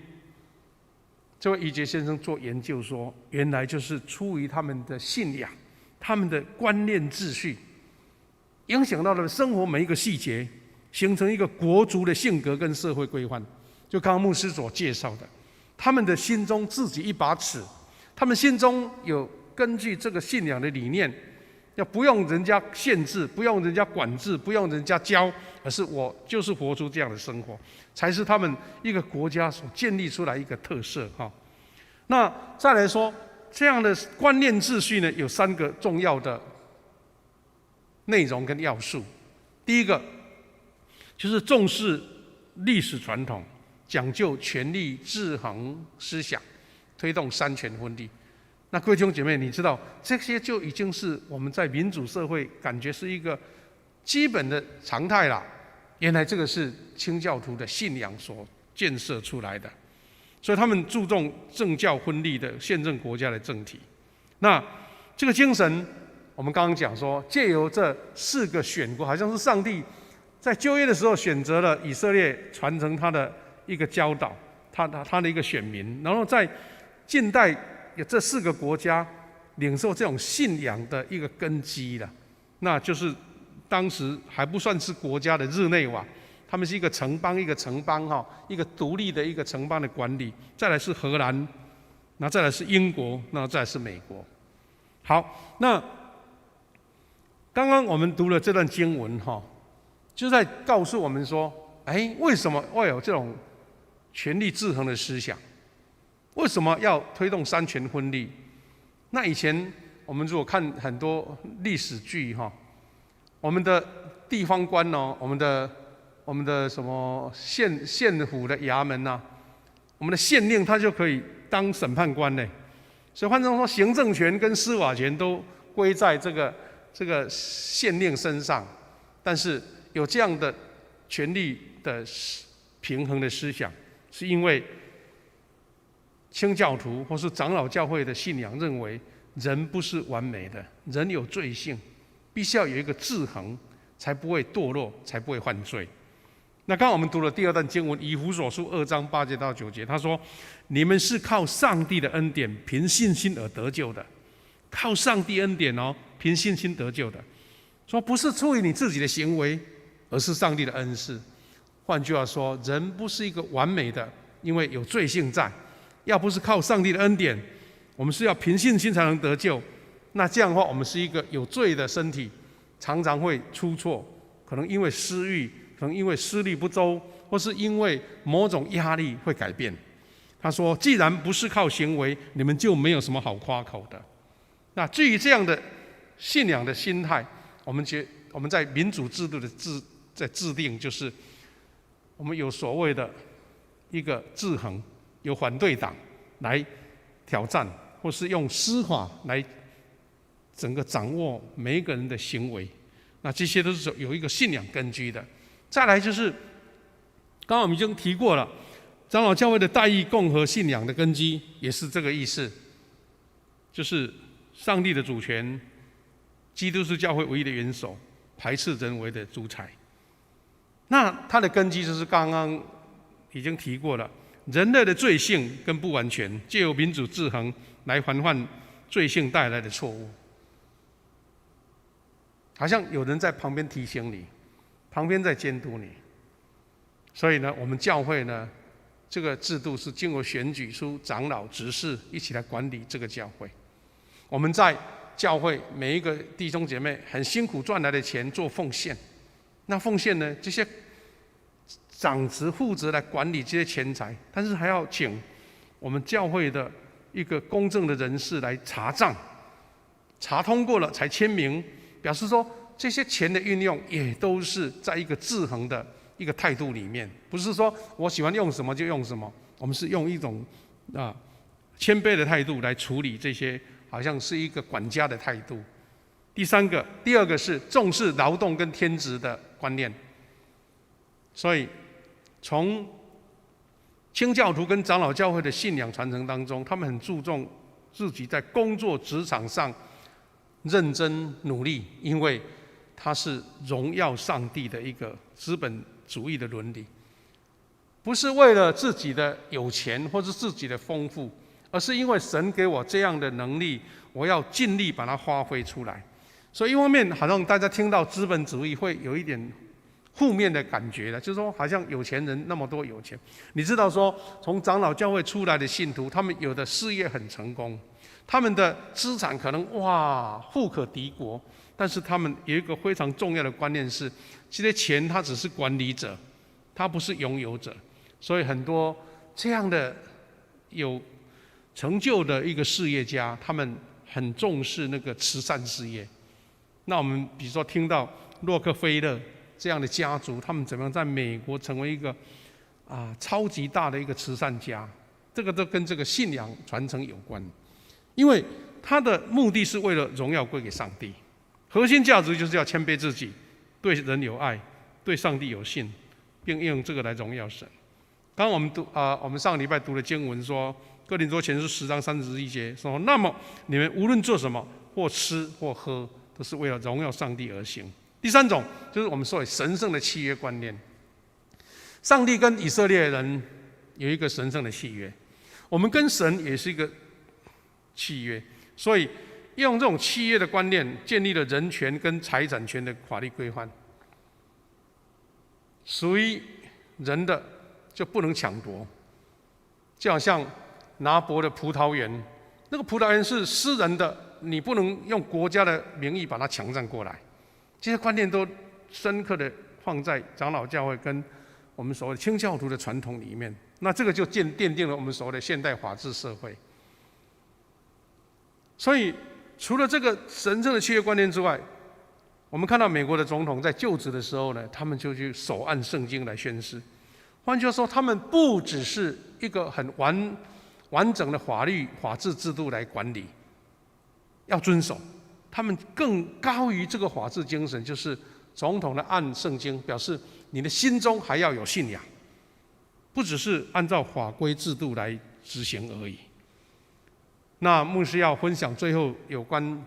这位余杰先生做研究说，原来就是出于他们的信仰、他们的观念秩序，影响到了生活每一个细节，形成一个国族的性格跟社会规范。就刚刚牧师所介绍的，他们的心中自己一把尺，他们心中有根据这个信仰的理念，要不用人家限制，不用人家管制，不用人家教，而是我就是活出这样的生活，才是他们一个国家所建立出来一个特色哈。那再来说，这样的观念秩序呢，有3个重要的内容跟要素。第一个就是重视历史传统，讲究权力制衡思想，推动三权分立。那各位弟兄姐妹，你知道这些就已经是我们在民主社会感觉是一个基本的常态啦。原来这个是清教徒的信仰所建设出来的，所以他们注重政教分立的宪政国家的政体。那这个精神，我们刚刚讲说，借由这4个选国，好像是上帝在旧约的时候选择了以色列传承他的一个教导，他的一个选民，然后在近代有这4个国家领受这种信仰的一个根基了。那就是当时还不算是国家的日内瓦，他们是一个城邦一个城邦哈，一个独立的一个城邦的管理。再来是荷兰，那再来是英国，那再来是美国。好，那刚刚我们读了这段经文哈，就在告诉我们说，为什么会有这种权力制衡的思想？为什么要推动三权分立？那以前我们如果看很多历史剧哈，我们的地方官哦，我们的什么县府的衙门呐，我们的县令他就可以当审判官呢。所以换成说，行政权跟司法权都归在这个县令身上。但是有这样的权力的平衡的思想，是因为清教徒或是长老教会的信仰认为人不是完美的，人有罪性，必须要有一个制衡，才不会堕落，才不会犯罪。那刚刚我们读了第二段经文，以弗所书2章8节到9节，他说：“你们是靠上帝的恩典，凭信心而得救的。”靠上帝恩典哦，凭信心得救的。说不是出于你自己的行为，而是上帝的恩赐。换句话说，人不是一个完美的，因为有罪性在。要不是靠上帝的恩典，我们是要凭信心才能得救。那这样的话，我们是一个有罪的身体，常常会出错，可能因为私欲，可能因为思虑不周，或是因为某种压力会改变。他说：“既然不是靠行为，你们就没有什么好夸口的。”那至于这样的信仰的心态，我们在民主制度的制定，就是我们有所谓的一个制衡，有反对党来挑战，或是用司法来整个掌握每一个人的行为。那这些都是有一个信仰根据的。再来就是，刚刚我们已经提过了，长老教会的代议共和信仰的根基也是这个意思，就是上帝的主权，基督是教会唯一的元首，排斥人为的主宰。那它的根基就是刚刚已经提过了，人类的罪性跟不完全，藉由民主制衡来防范罪性带来的错误。好像有人在旁边提醒你，旁边在监督你。所以呢，我们教会呢，这个制度是经过选举出长老、执事一起来管理这个教会。我们在教会每一个弟兄姐妹很辛苦赚来的钱做奉献，那奉献呢，这些长职负责来管理这些钱财，但是还要请我们教会的一个公正的人士来查账，查通过了才签名，表示说这些钱的运用也都是在一个制衡的一个态度里面，不是说我喜欢用什么就用什么，我们是用一种谦卑的态度来处理这些，好像是一个管家的态度。第二个是重视劳动跟天职的观念。所以从清教徒跟长老教会的信仰传承当中，他们很注重自己在工作职场上认真努力，因为它是荣耀上帝的一个资本主义的伦理，不是为了自己的有钱或是自己的丰富，而是因为神给我这样的能力，我要尽力把它发挥出来。所以一方面好像大家听到资本主义会有一点负面的感觉了，就是说好像有钱人那么多有钱。你知道说，从长老教会出来的信徒，他们有的事业很成功，他们的资产可能富可敌国，但是他们有一个非常重要的观念是，这些钱他只是管理者，他不是拥有者。所以很多这样的有成就的一个事业家，他们很重视那个慈善事业。那我们比如说听到洛克菲勒这样的家族，他们怎么样在美国成为一个超级大的一个慈善家，这个都跟这个信仰传承有关。因为他的目的是为了荣耀归给上帝，核心价值就是要谦卑自己，对人有爱，对上帝有信，并用这个来荣耀神。刚刚我们上个礼拜读的经文说，哥林多前书10章31节说：“那么你们无论做什么，或吃或喝，都是为了荣耀上帝而行。”第三种就是我们说的神圣的契约观念。上帝跟以色列人有一个神圣的契约，我们跟神也是一个契约，所以用这种契约的观念，建立了人权跟财产权的法律规范。属于人的就不能抢夺，就好像拿伯的葡萄园，那个葡萄园是私人的，你不能用国家的名义把它强占过来。这些观念都深刻的放在长老教会跟我们所谓的清教徒的传统里面。那这个就奠定了我们所谓的现代法治社会。所以除了这个神圣的契约观念之外，我们看到美国的总统在就职的时候呢，他们就去手按圣经来宣誓。换句话说，他们不只是一个很完整的法律法治制度来管理，要遵守，他们更高于这个法治精神，就是总统的按圣经，表示你的心中还要有信仰。不只是按照法规制度来执行而已。那牧师要分享最后有关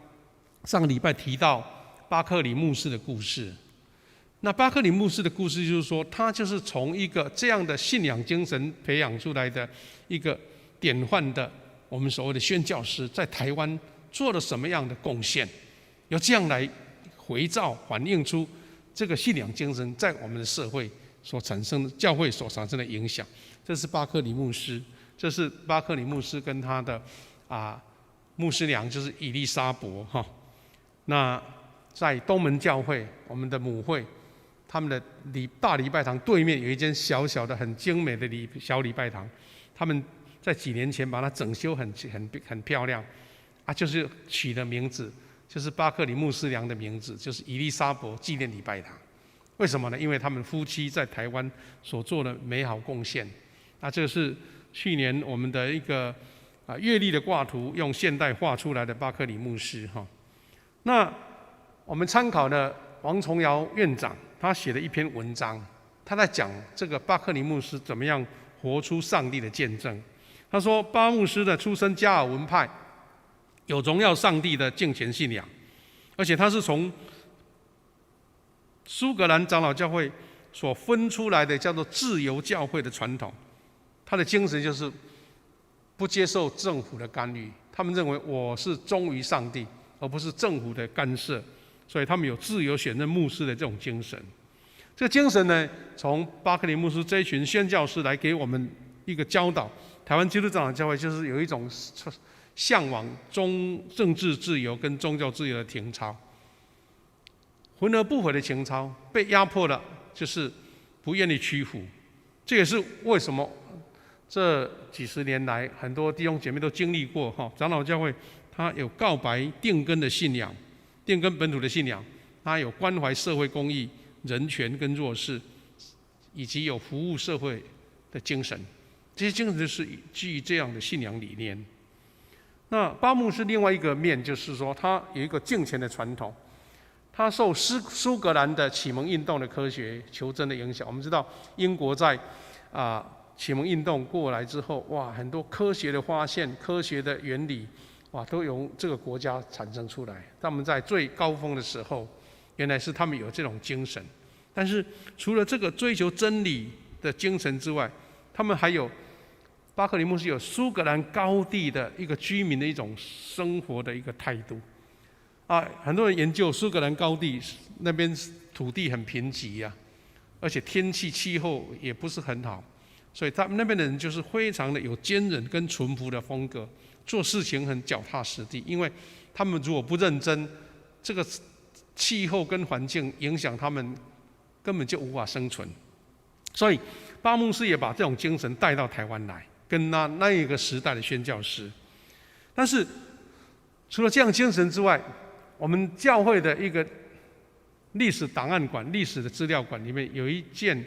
上个礼拜提到巴克里牧师的故事。那巴克里牧师的故事就是说，他就是从一个这样的信仰精神培养出来的一个典范的我们所谓的宣教师，在台湾做了什么样的贡献，由这样来回照反映出这个信仰精神在我们的社会所产生的教会所产生的影响。这是巴克里牧师，这是巴克里牧师跟他的牧师娘就是以利沙伯哈。那在东门教会，我们的母会，他们的大礼拜堂对面有一间小小的很精美的小礼拜堂，他们在几年前把它整修很漂亮就是取的名字就是巴克里牧师娘的名字，就是以利沙伯纪念礼拜堂。为什么呢？因为他们夫妻在台湾所做的美好贡献。这个是去年我们的一个月历的挂图用现代画出来的巴克里牧师哈。那我们参考了王崇尧院长他写的一篇文章，他在讲这个巴克里牧师怎么样活出上帝的见证。他说，巴牧师的出身加尔文派，有荣耀上帝的敬虔信仰，而且他是从苏格兰长老教会所分出来的叫做自由教会的传统。他的精神就是不接受政府的干预，他们认为我是忠于上帝，而不是政府的干涉，所以他们有自由选任牧师的这种精神。这个精神呢，从巴克里牧师这一群宣教师来给我们一个教导。台湾基督长老教会就是有一种向往政治自由跟宗教自由的情操，浑而不悔的情操，被压迫了就是不愿意屈服。这也是为什么这几十年来很多弟兄姐妹都经历过长老教会它有告白定根的信仰，定根本土的信仰，它有关怀社会公益、人权跟弱势，以及有服务社会的精神。这些精神是基于这样的信仰理念。那巴牧是另外一个面，就是说他有一个敬虔的传统，他受苏格兰的启蒙运动的科学求真的影响。我们知道英国在启蒙运动过来之后，很多科学的发现、科学的原理，都由这个国家产生出来。他们在最高峰的时候，原来是他们有这种精神。但是除了这个追求真理的精神之外，他们还有巴克里牧师有苏格兰高地的一个居民的一种生活的一个态度。很多人研究苏格兰高地那边土地很贫瘠而且天气气候也不是很好，所以他们那边的人就是非常的有坚韧跟淳朴的风格，做事情很脚踏实地。因为他们如果不认真，这个气候跟环境影响他们，根本就无法生存。所以巴牧师也把这种精神带到台湾来，跟那一个时代的宣教师。但是除了这样精神之外，我们教会的一个历史档案馆、历史的资料馆里面有一件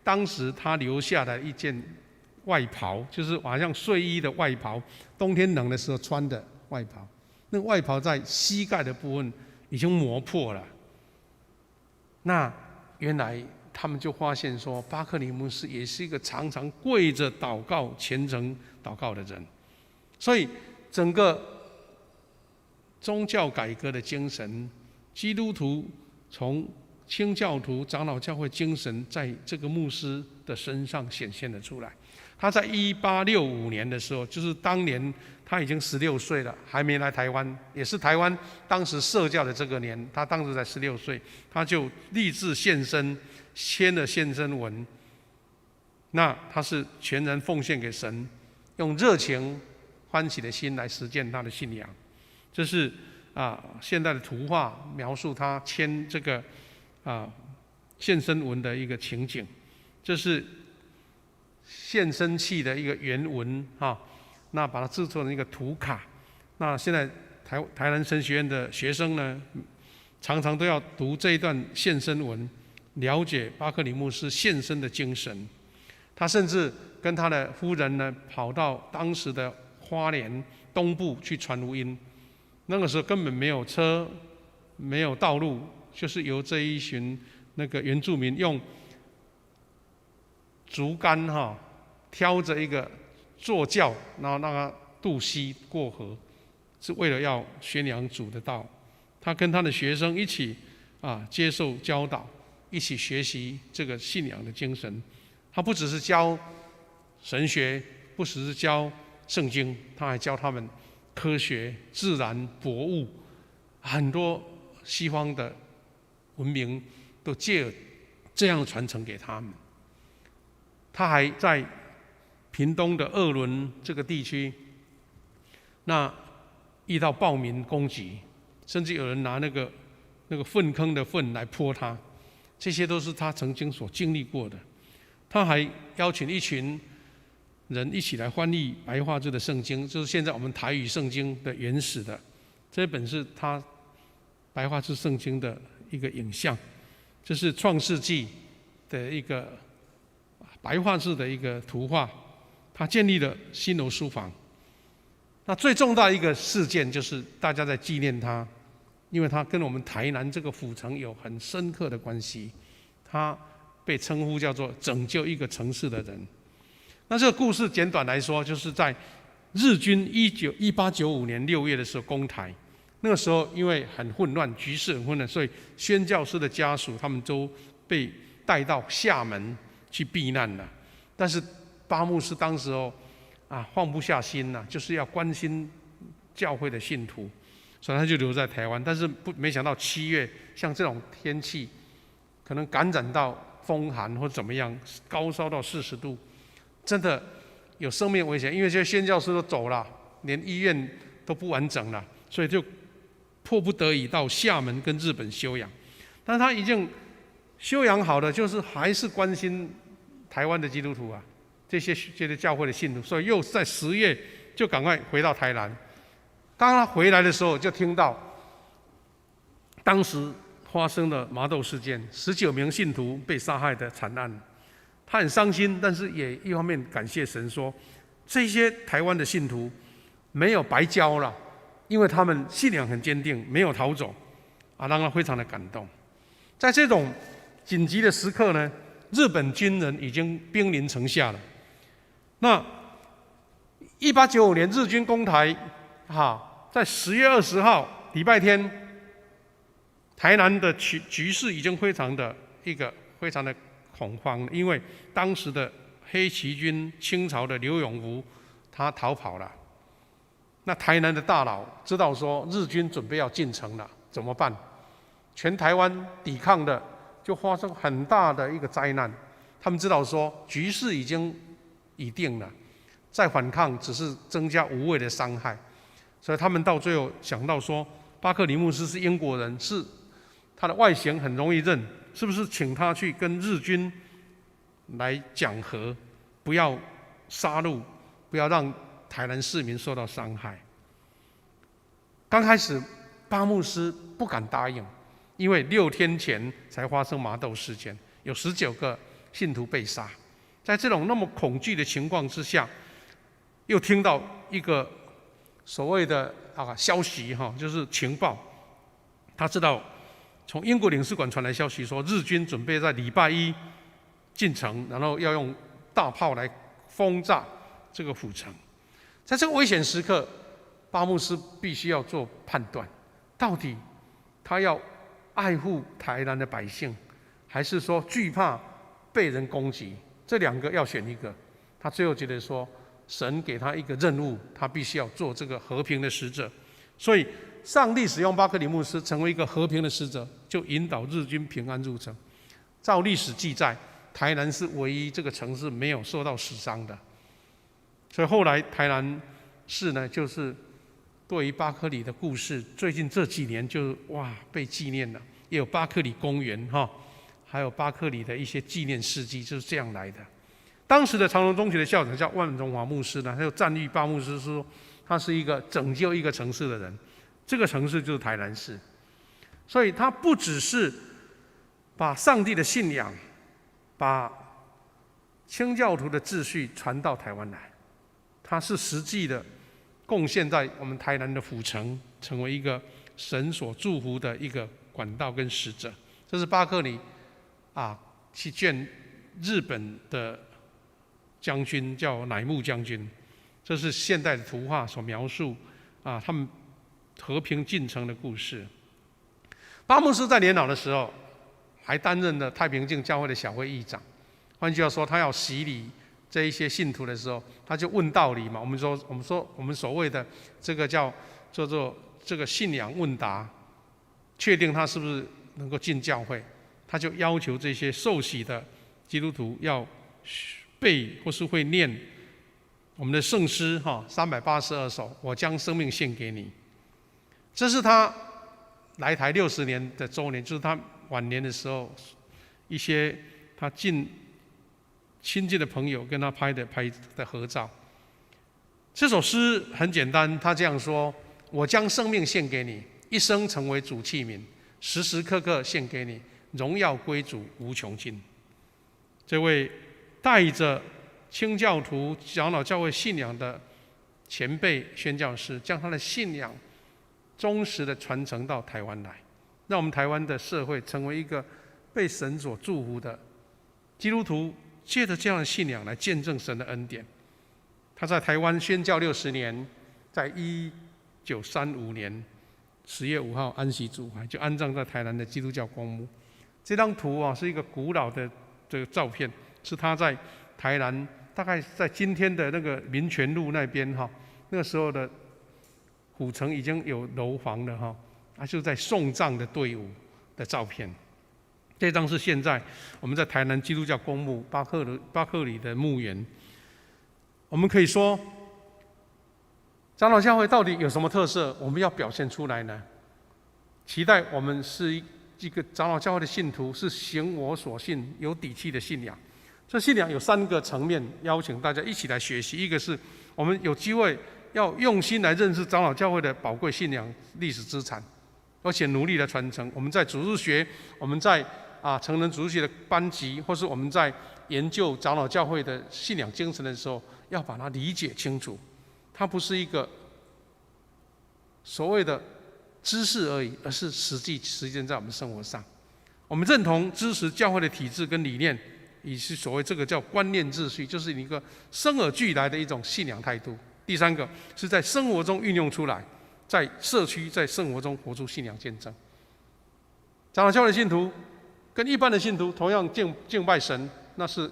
当时他留下的一件外袍，就是好像睡衣的外袍，冬天冷的时候穿的外袍。那个外袍在膝盖的部分已经磨破了。那原来他们就发现说，巴克里牧师也是一个常常跪着祷告、虔诚祷告的人。所以整个宗教改革的精神，基督徒从清教徒、长老教会精神，在这个牧师的身上显现了出来。他在1865年的时候，就是当年他已经16岁了，还没来台湾，也是台湾当时设教的这个年，他当时才16岁，他就立志献身，签了献身文。那他是全然奉献给神，用热情欢喜的心来实践他的信仰。这是现代的图画描述他签这个献身文的一个情景。这是献身契的一个原文那把它制作成一个图卡。那现在台南神学院的学生呢，常常都要读这一段献身文，了解巴克里牧师献身的精神。他甚至跟他的夫人呢，跑到当时的花莲东部去传福音。那个时候根本没有车，没有道路，就是由这一群那个原住民用竹竿挑着一个坐轿，然后让他渡溪过河，是为了要宣扬主的道。他跟他的学生一起接受教导，一起学习这个信仰的精神。他不只是教神学，不只是教圣经，他还教他们科学、自然、博物，很多西方的文明都借这样传承给他们。他还在屏东的鄂伦这个地区，那遇到暴民攻击，甚至有人拿那个粪坑的粪来泼他，这些都是他曾经所经历过的。他还邀请一群人一起来翻译白话字的圣经，就是现在我们台语圣经的原始的，这本是他白话字圣经的一个影像，这是创世纪的一个白话字的一个图画。他建立了新楼书房。那最重大一个事件就是大家在纪念他，因为他跟我们台南这个府城有很深刻的关系，他被称呼叫做拯救一个城市的人。那这个故事简短来说，就是在日军1895年6月的时候攻台，那个时候因为很混乱，局势很混乱，所以宣教师的家属他们都被带到厦门去避难了。但是巴牧师当时放不下心就是要关心教会的信徒，所以他就留在台湾。但是没想到7月像这种天气，可能感染到风寒或怎么样，高烧到40度，真的有生命危险。因为这些宣教师都走了，连医院都不完整了，所以就迫不得已到厦门跟日本休养。但是他已经休养好了，就是还是关心台湾的基督徒这些教会的信徒，所以又在10月就赶快回到台南。当他回来的时候，就听到当时发生了麻豆事件，19名信徒被杀害的惨案。他很伤心，但是也一方面感谢神说，这些台湾的信徒没有白教了，因为他们信仰很坚定，没有逃走让他非常的感动。在这种紧急的时刻呢，日本军人已经兵临城下了。那1895年日军攻台在10月20号礼拜天，台南的局势已经非常的恐慌，因为当时的黑旗军清朝的刘永福他逃跑了。那台南的大佬知道说日军准备要进城了，怎么办？全台湾抵抗的就发生很大的一个灾难。他们知道说局势已定了，再反抗只是增加无谓的伤害，所以他们到最后想到说，巴克里牧师是英国人，是他的外形很容易认，是不是请他去跟日军来讲和，不要杀戮，不要让台南市民受到伤害。刚开始巴牧师不敢答应，因为6天前才发生麻豆事件，有19个信徒被杀。在这种那么恐惧的情况之下，又听到一个所谓的消息就是情报。他知道从英国领事馆传来消息说，日军准备在礼拜1进城，然后要用大炮来轰炸这个府城。在这个危险时刻，巴牧师必须要做判断，到底他要爱护台南的百姓，还是说惧怕被人攻击？这2个要选一个。他最后觉得说，神给他一个任务，他必须要做这个和平的使者。所以上帝使用巴克里牧师成为一个和平的使者，就引导日军平安入城。照历史记载，台南是唯一这个城市没有受到死伤的。所以后来台南市呢，就是对于巴克里的故事，最近这几年就被纪念了，也有巴克里公园还有巴克里的一些纪念事迹，就是这样来的。当时的长荣中学的校长叫万荣华牧师呢，他就赞誉巴牧师说，他是一个拯救一个城市的人。这个城市就是台南市，所以他不只是把上帝的信仰、把清教徒的秩序传到台湾来，他是实际的贡献在我们台南的府城，成为一个神所祝福的一个管道跟使者。这是巴克里去见日本的将军叫乃木将军，这是现代的图画所描述他们和平进程的故事。巴牧师在年老的时候，还担任了太平境教会的小会议长。换句话说，他要洗礼这一些信徒的时候，他就问道理嘛。我们所谓的这个叫做这个信仰问答，确定他是不是能够进教会，他就要求这些受洗的基督徒要背或是会念我们的圣诗382首，我将生命献给你。这是他来台60年的周年，就是他晚年的时候，一些他亲近的朋友跟他拍的合照。这首诗很简单，他这样说：我将生命献给你，一生成为主器皿，时时刻刻献给你，荣耀归主无穷尽。这位带着清教徒长老教会信仰的前辈宣教师，将他的信仰忠实的传承到台湾来，让我们台湾的社会成为一个被神所祝福的基督徒，借着这样的信仰来见证神的恩典。他在台湾宣教60年，在1935年10月5号安息主怀，就安葬在台南的基督教公墓。这张图是一个古老的这个照片，是他在台南，大概在今天的那个民权路那边那个时候的古城已经有楼房了就在送葬的队伍的照片。这张是现在我们在台南基督教公墓巴克里的墓园。我们可以说，长老教会到底有什么特色？我们要表现出来呢？期待我们是一个长老教会的信徒，是行我所信、有底气的信仰。这信仰有3个层面，邀请大家一起来学习。一个是我们有机会要用心来认识长老教会的宝贵信仰历史资产，而且努力的传承。我们在主日学，我们在成人主日学的班级，或是我们在研究长老教会的信仰精神的时候，要把它理解清楚。它不是一个所谓的知识而已，而是实践在我们生活上。我们认同支持教会的体制跟理念，以及所谓这个叫观念秩序，就是一个生而俱来的一种信仰态度。第3个是在生活中运用出来，在社区、在生活中活出信仰见证。长老教会的信徒跟一般的信徒同样敬拜神，那是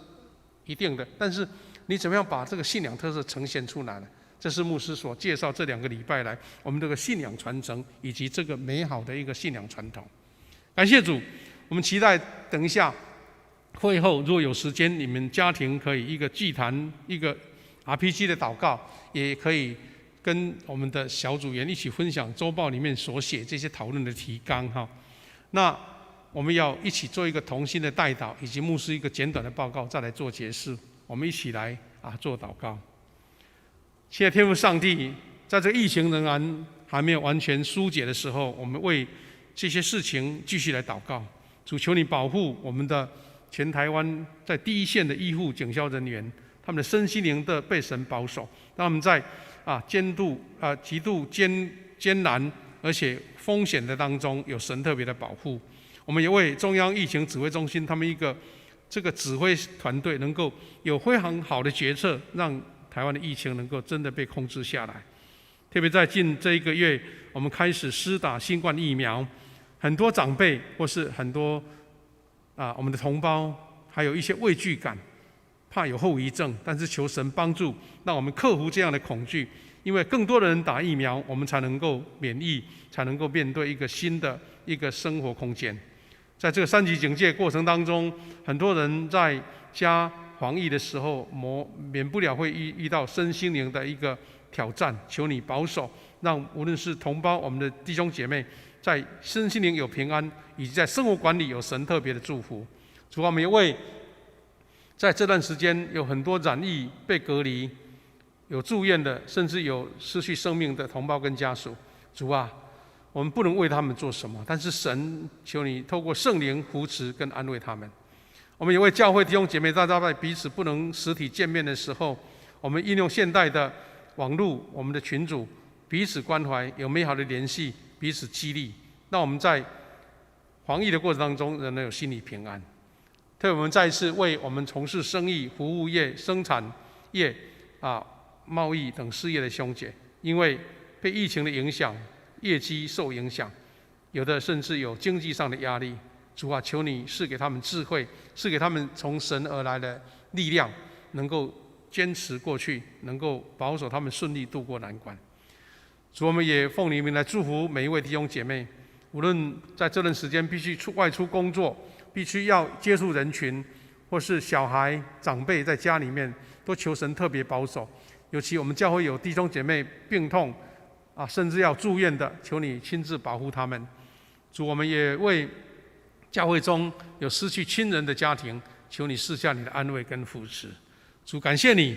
一定的。但是你怎么样把这个信仰特色呈现出来呢？这是牧师所介绍这2个礼拜来我们这个信仰传承以及这个美好的一个信仰传统。感谢主，我们期待等一下会后如果有时间，你们家庭可以一个祭坛、一个 RPG 的祷告，也可以跟我们的小组员一起分享周报里面所写这些讨论的提纲那我们要一起做一个同心的代祷，以及牧师一个简短的报告，再来做结束。我们一起来做祷告。亲爱的天父上帝，在这个疫情仍然还没有完全疏解的时候，我们为这些事情继续来祷告。主，求你保护我们的全台湾在第一线的医护警消人员，他们的身心灵的被神保守，让他们在极度艰难而且风险的当中有神特别的保护。我们也为中央疫情指挥中心他们一个这个指挥团队能够有非常好的决策，让台湾的疫情能够真的被控制下来。特别在近这1个月，我们开始施打新冠疫苗，很多长辈或是很多我们的同胞，还有一些畏惧感，怕有后遗症，但是求神帮助，让我们克服这样的恐惧，因为更多的人打疫苗，我们才能够免疫，才能够面对一个新的一个生活空间。在这个3级警戒过程当中，很多人在家防疫的时候，免不了会遇到身心灵的一个挑战。求你保守，让无论是同胞、我们的弟兄姐妹，在身心灵有平安，以及在生活管理有神特别的祝福。主啊，我们也为在这段时间有很多染疫被隔离、有住院的，甚至有失去生命的同胞跟家属。主啊，我们不能为他们做什么，但是神，求你透过圣灵扶持跟安慰他们。我们也为教会弟兄姐妹，大家在彼此不能实体见面的时候，我们应用现代的网络，我们的群组彼此关怀，有美好的联系，彼此激励，让我们在防疫的过程当中仍然有心理平安。特别我们再一次为我们从事生意、服务业、生产业贸易等事业的兄姐，因为被疫情的影响，业绩受影响，有的甚至有经济上的压力。主啊，求你赐给他们智慧，赐给他们从神而来的力量，能够坚持过去，能够保守他们顺利度过难关。主，我们也奉你名来祝福每一位弟兄姐妹，无论在这段时间必须外出工作，必须要接触人群，或是小孩长辈在家里面，都求神特别保守。尤其我们教会有弟兄姐妹病痛甚至要住院的，求你亲自保护他们。主，我们也为教会中有失去亲人的家庭，求你赐下你的安慰跟扶持。主，感谢你，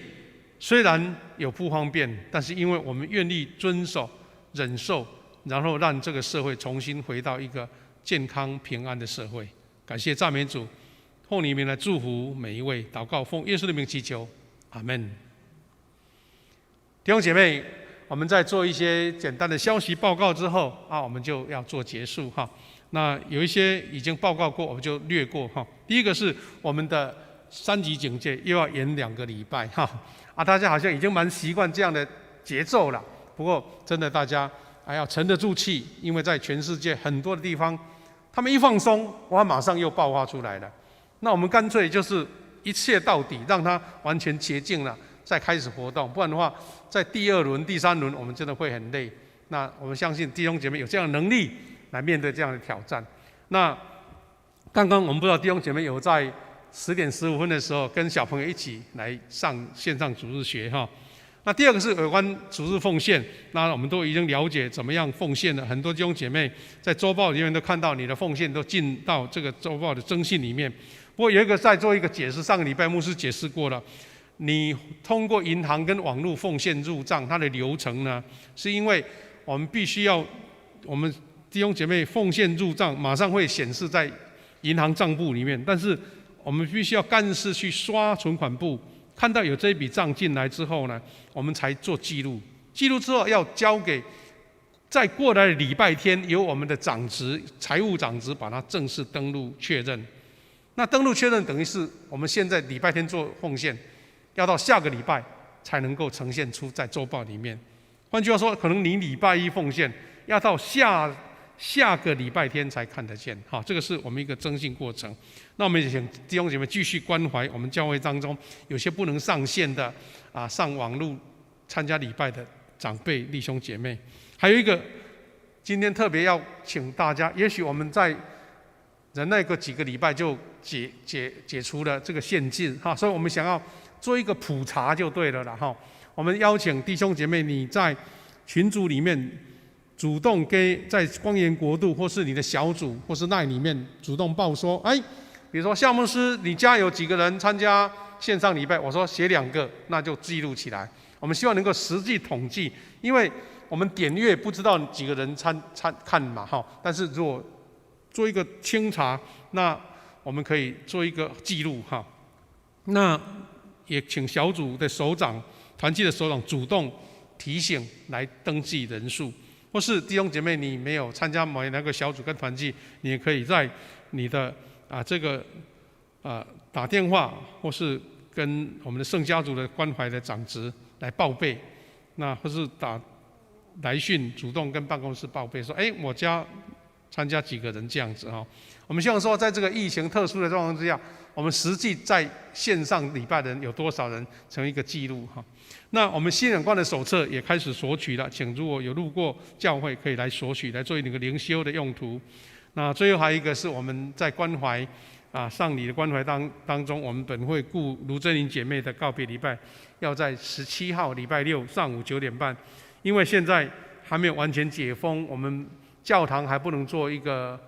虽然有不方便，但是因为我们愿意遵守、忍受，然后让这个社会重新回到一个健康平安的社会。感谢赞美主，奉你名来祝福每一位，祷告奉耶稣的名祈求，阿们。弟兄姐妹，我们在做一些简单的消息报告之后我们就要做结束那有一些已经报告过，我们就略过第一个是我们的3级警戒又要延2个礼拜大家好像已经蛮习惯这样的节奏了。不过真的大家还要沉得住气，因为在全世界很多的地方，他们一放松，马上又爆发出来了。那我们干脆就是一切到底，让它完全洁净了，再开始活动。不然的话，在第2轮、第3轮，我们真的会很累。那我们相信弟兄姐妹有这样的能力来面对这样的挑战。那刚刚我们不知道弟兄姐妹有在10点15分的时候跟小朋友一起来上线上主日学那第二个是有关主日奉献，那我们都已经了解怎么样奉献了。很多弟兄姐妹在周报里面都看到你的奉献都进到这个周报的征信里面。不过有一个再做一个解释，上个礼拜牧师解释过了，你通过银行跟网络奉献入账，它的流程呢，是因为我们必须要我们弟兄姐妹奉献入账，马上会显示在银行账簿里面，但是我们必须要干事去刷存款簿，看到有这一笔账进来之后呢，我们才做记录。记录之后要交给在过来的礼拜天，由我们的长职、财务长职把它正式登录确认。那登录确认等于是我们现在礼拜天做奉献，要到下个礼拜才能够呈现出在周报里面。换句话说，可能你礼拜一奉献，要到下个礼拜天才看得见。这个是我们一个征信过程。那我们也请弟兄姐妹继续关怀我们教会当中有些不能上线的上网络参加礼拜的长辈弟兄姐妹。还有一个，今天特别要请大家，也许我们在忍耐个几个礼拜就解除了这个限制所以我们想要做一个普查就对了啦我们邀请弟兄姐妹，你在群组里面主动在光研国度或是你的小组或是那里面主动报说，比如说夏牧师，你家有几个人参加线上礼拜？我说写2个，那就记录起来。我们希望能够实际统计，因为我们点阅不知道几个人看嘛但是如果做一个清查，那我们可以做一个记录那也请小组的首长、团契的首长主动提醒来登记人数，或是弟兄姐妹你没有参加某哪个小组跟团契，你也可以在你的打电话，或是跟我们的圣家族的关怀的长职来报备，那或是打来讯主动跟办公室报备说，我家参加几个人这样子我们希望说，在这个疫情特殊的状况之下，我们实际在线上礼拜的人有多少人，成为一个记录那我们新人观的手册也开始索取了，请如果有路过教会可以来索取，来做一个灵修的用途。那最后还有一个是我们在关怀上礼的关怀当中，我们本会顾卢珍玲姐妹的告别礼拜，要在17号礼拜六上午9点半，因为现在还没有完全解封，我们教堂还不能做一个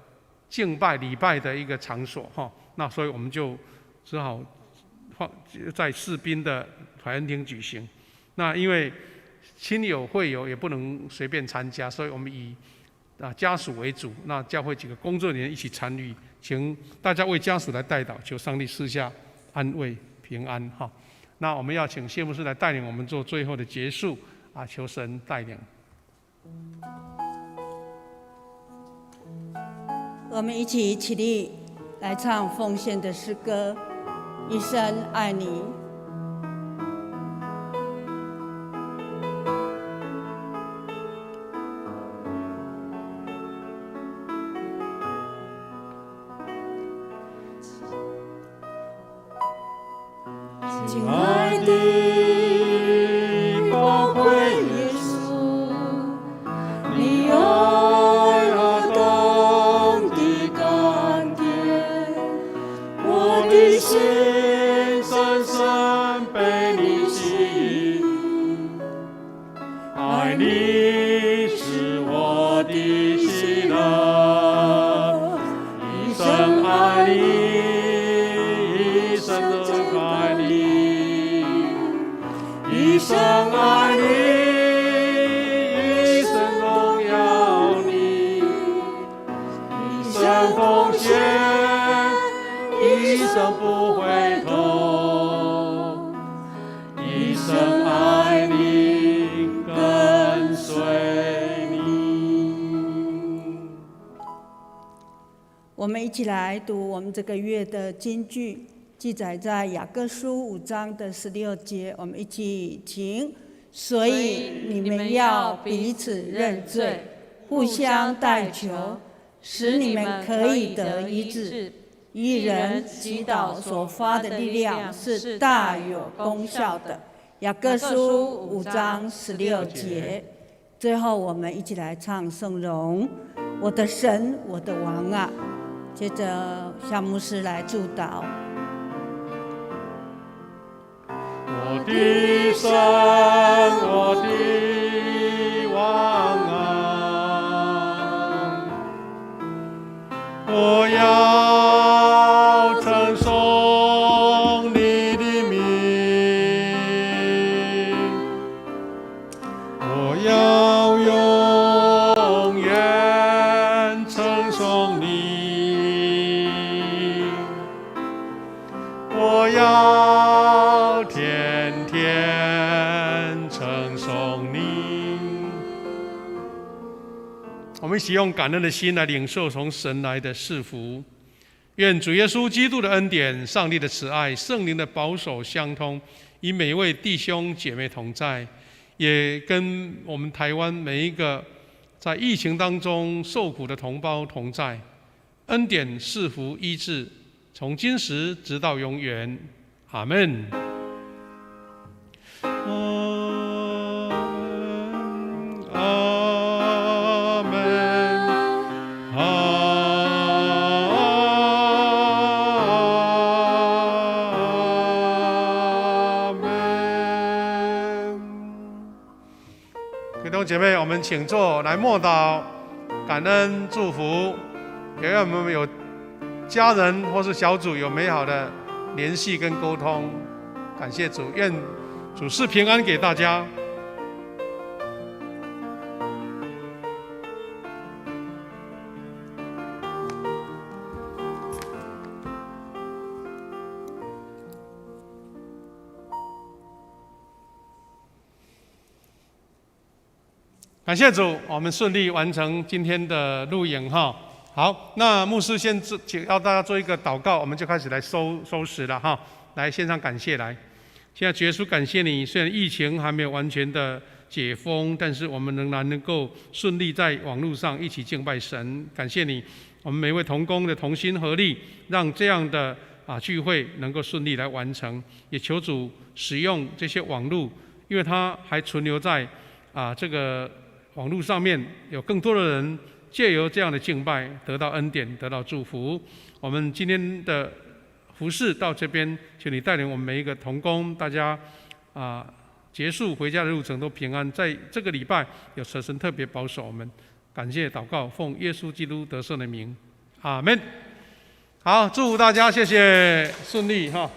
敬拜礼拜的一个场所那所以我们就只好在士兵的怀恩厅举行。那因为亲友会友也不能随便参加，所以我们以家属为主，那教会几个工作人员一起参与，请大家为家属来代祷，求上帝赐下安慰平安那我们要请谢牧师来带领我们做最后的结束求神带领。我们一起起立来唱奉献的诗歌，一生爱你。亲爱的宝贵耶稣，你爱何等的甘甜，我的心深深被你吸引，爱你是我的喜乐，一生爱你，一生都爱你，一生爱你，一生荣耀你，一生奉献，一生不回头，一生爱你，跟随你。我们一起来读我们这个月的金句，记载在雅各书5章的16节。我们一起请。所以你们要彼此认罪，互相代求，使你们可以得医治。一人祈祷所发的力量是大有功效的。雅各书5章16节。最后，我们一起来唱圣咏：我的神，我的王啊！接着，夏牧师来祝祷。我的神，我的王啊，我要称颂你的名，我要永远称颂你，我要天天称颂你。我们一起用感恩的心来领受从神来的赐福。愿主耶稣基督的恩典、上帝的慈爱、圣灵的保守相通，与每一位弟兄姐妹同在，也跟我们台湾每一个在疫情当中受苦的同胞同在。恩典、赐福、医治，从今时直到永远。阿们。阿门。阿门。弟兄姐妹，我们请坐来默祷，感恩祝福。也让我们有家人或是小组有美好的联系跟沟通，感谢主，愿主赐平安给大家。感谢主，我们顺利完成今天的录影哈。好，那牧师先请要大家做一个祷告，我们就开始来收拾了哈。来，献上感谢来。现在主耶稣，感谢你，虽然疫情还没有完全的解封，但是我们仍然能够顺利在网络上一起敬拜神。感谢你，我们每位同工的同心合力，让这样的聚会能够顺利来完成。也求主使用这些网络，因为它还存留在这个网络上面，有更多的人借由这样的敬拜得到恩典，得到祝福。我们今天的服事到这边，请你带领我们每一个同工，大家结束回家的路程都平安。在这个礼拜有神特别保守我们，感谢祷告，奉耶稣基督得胜的名，阿们。好，祝福大家，谢谢，顺利哈。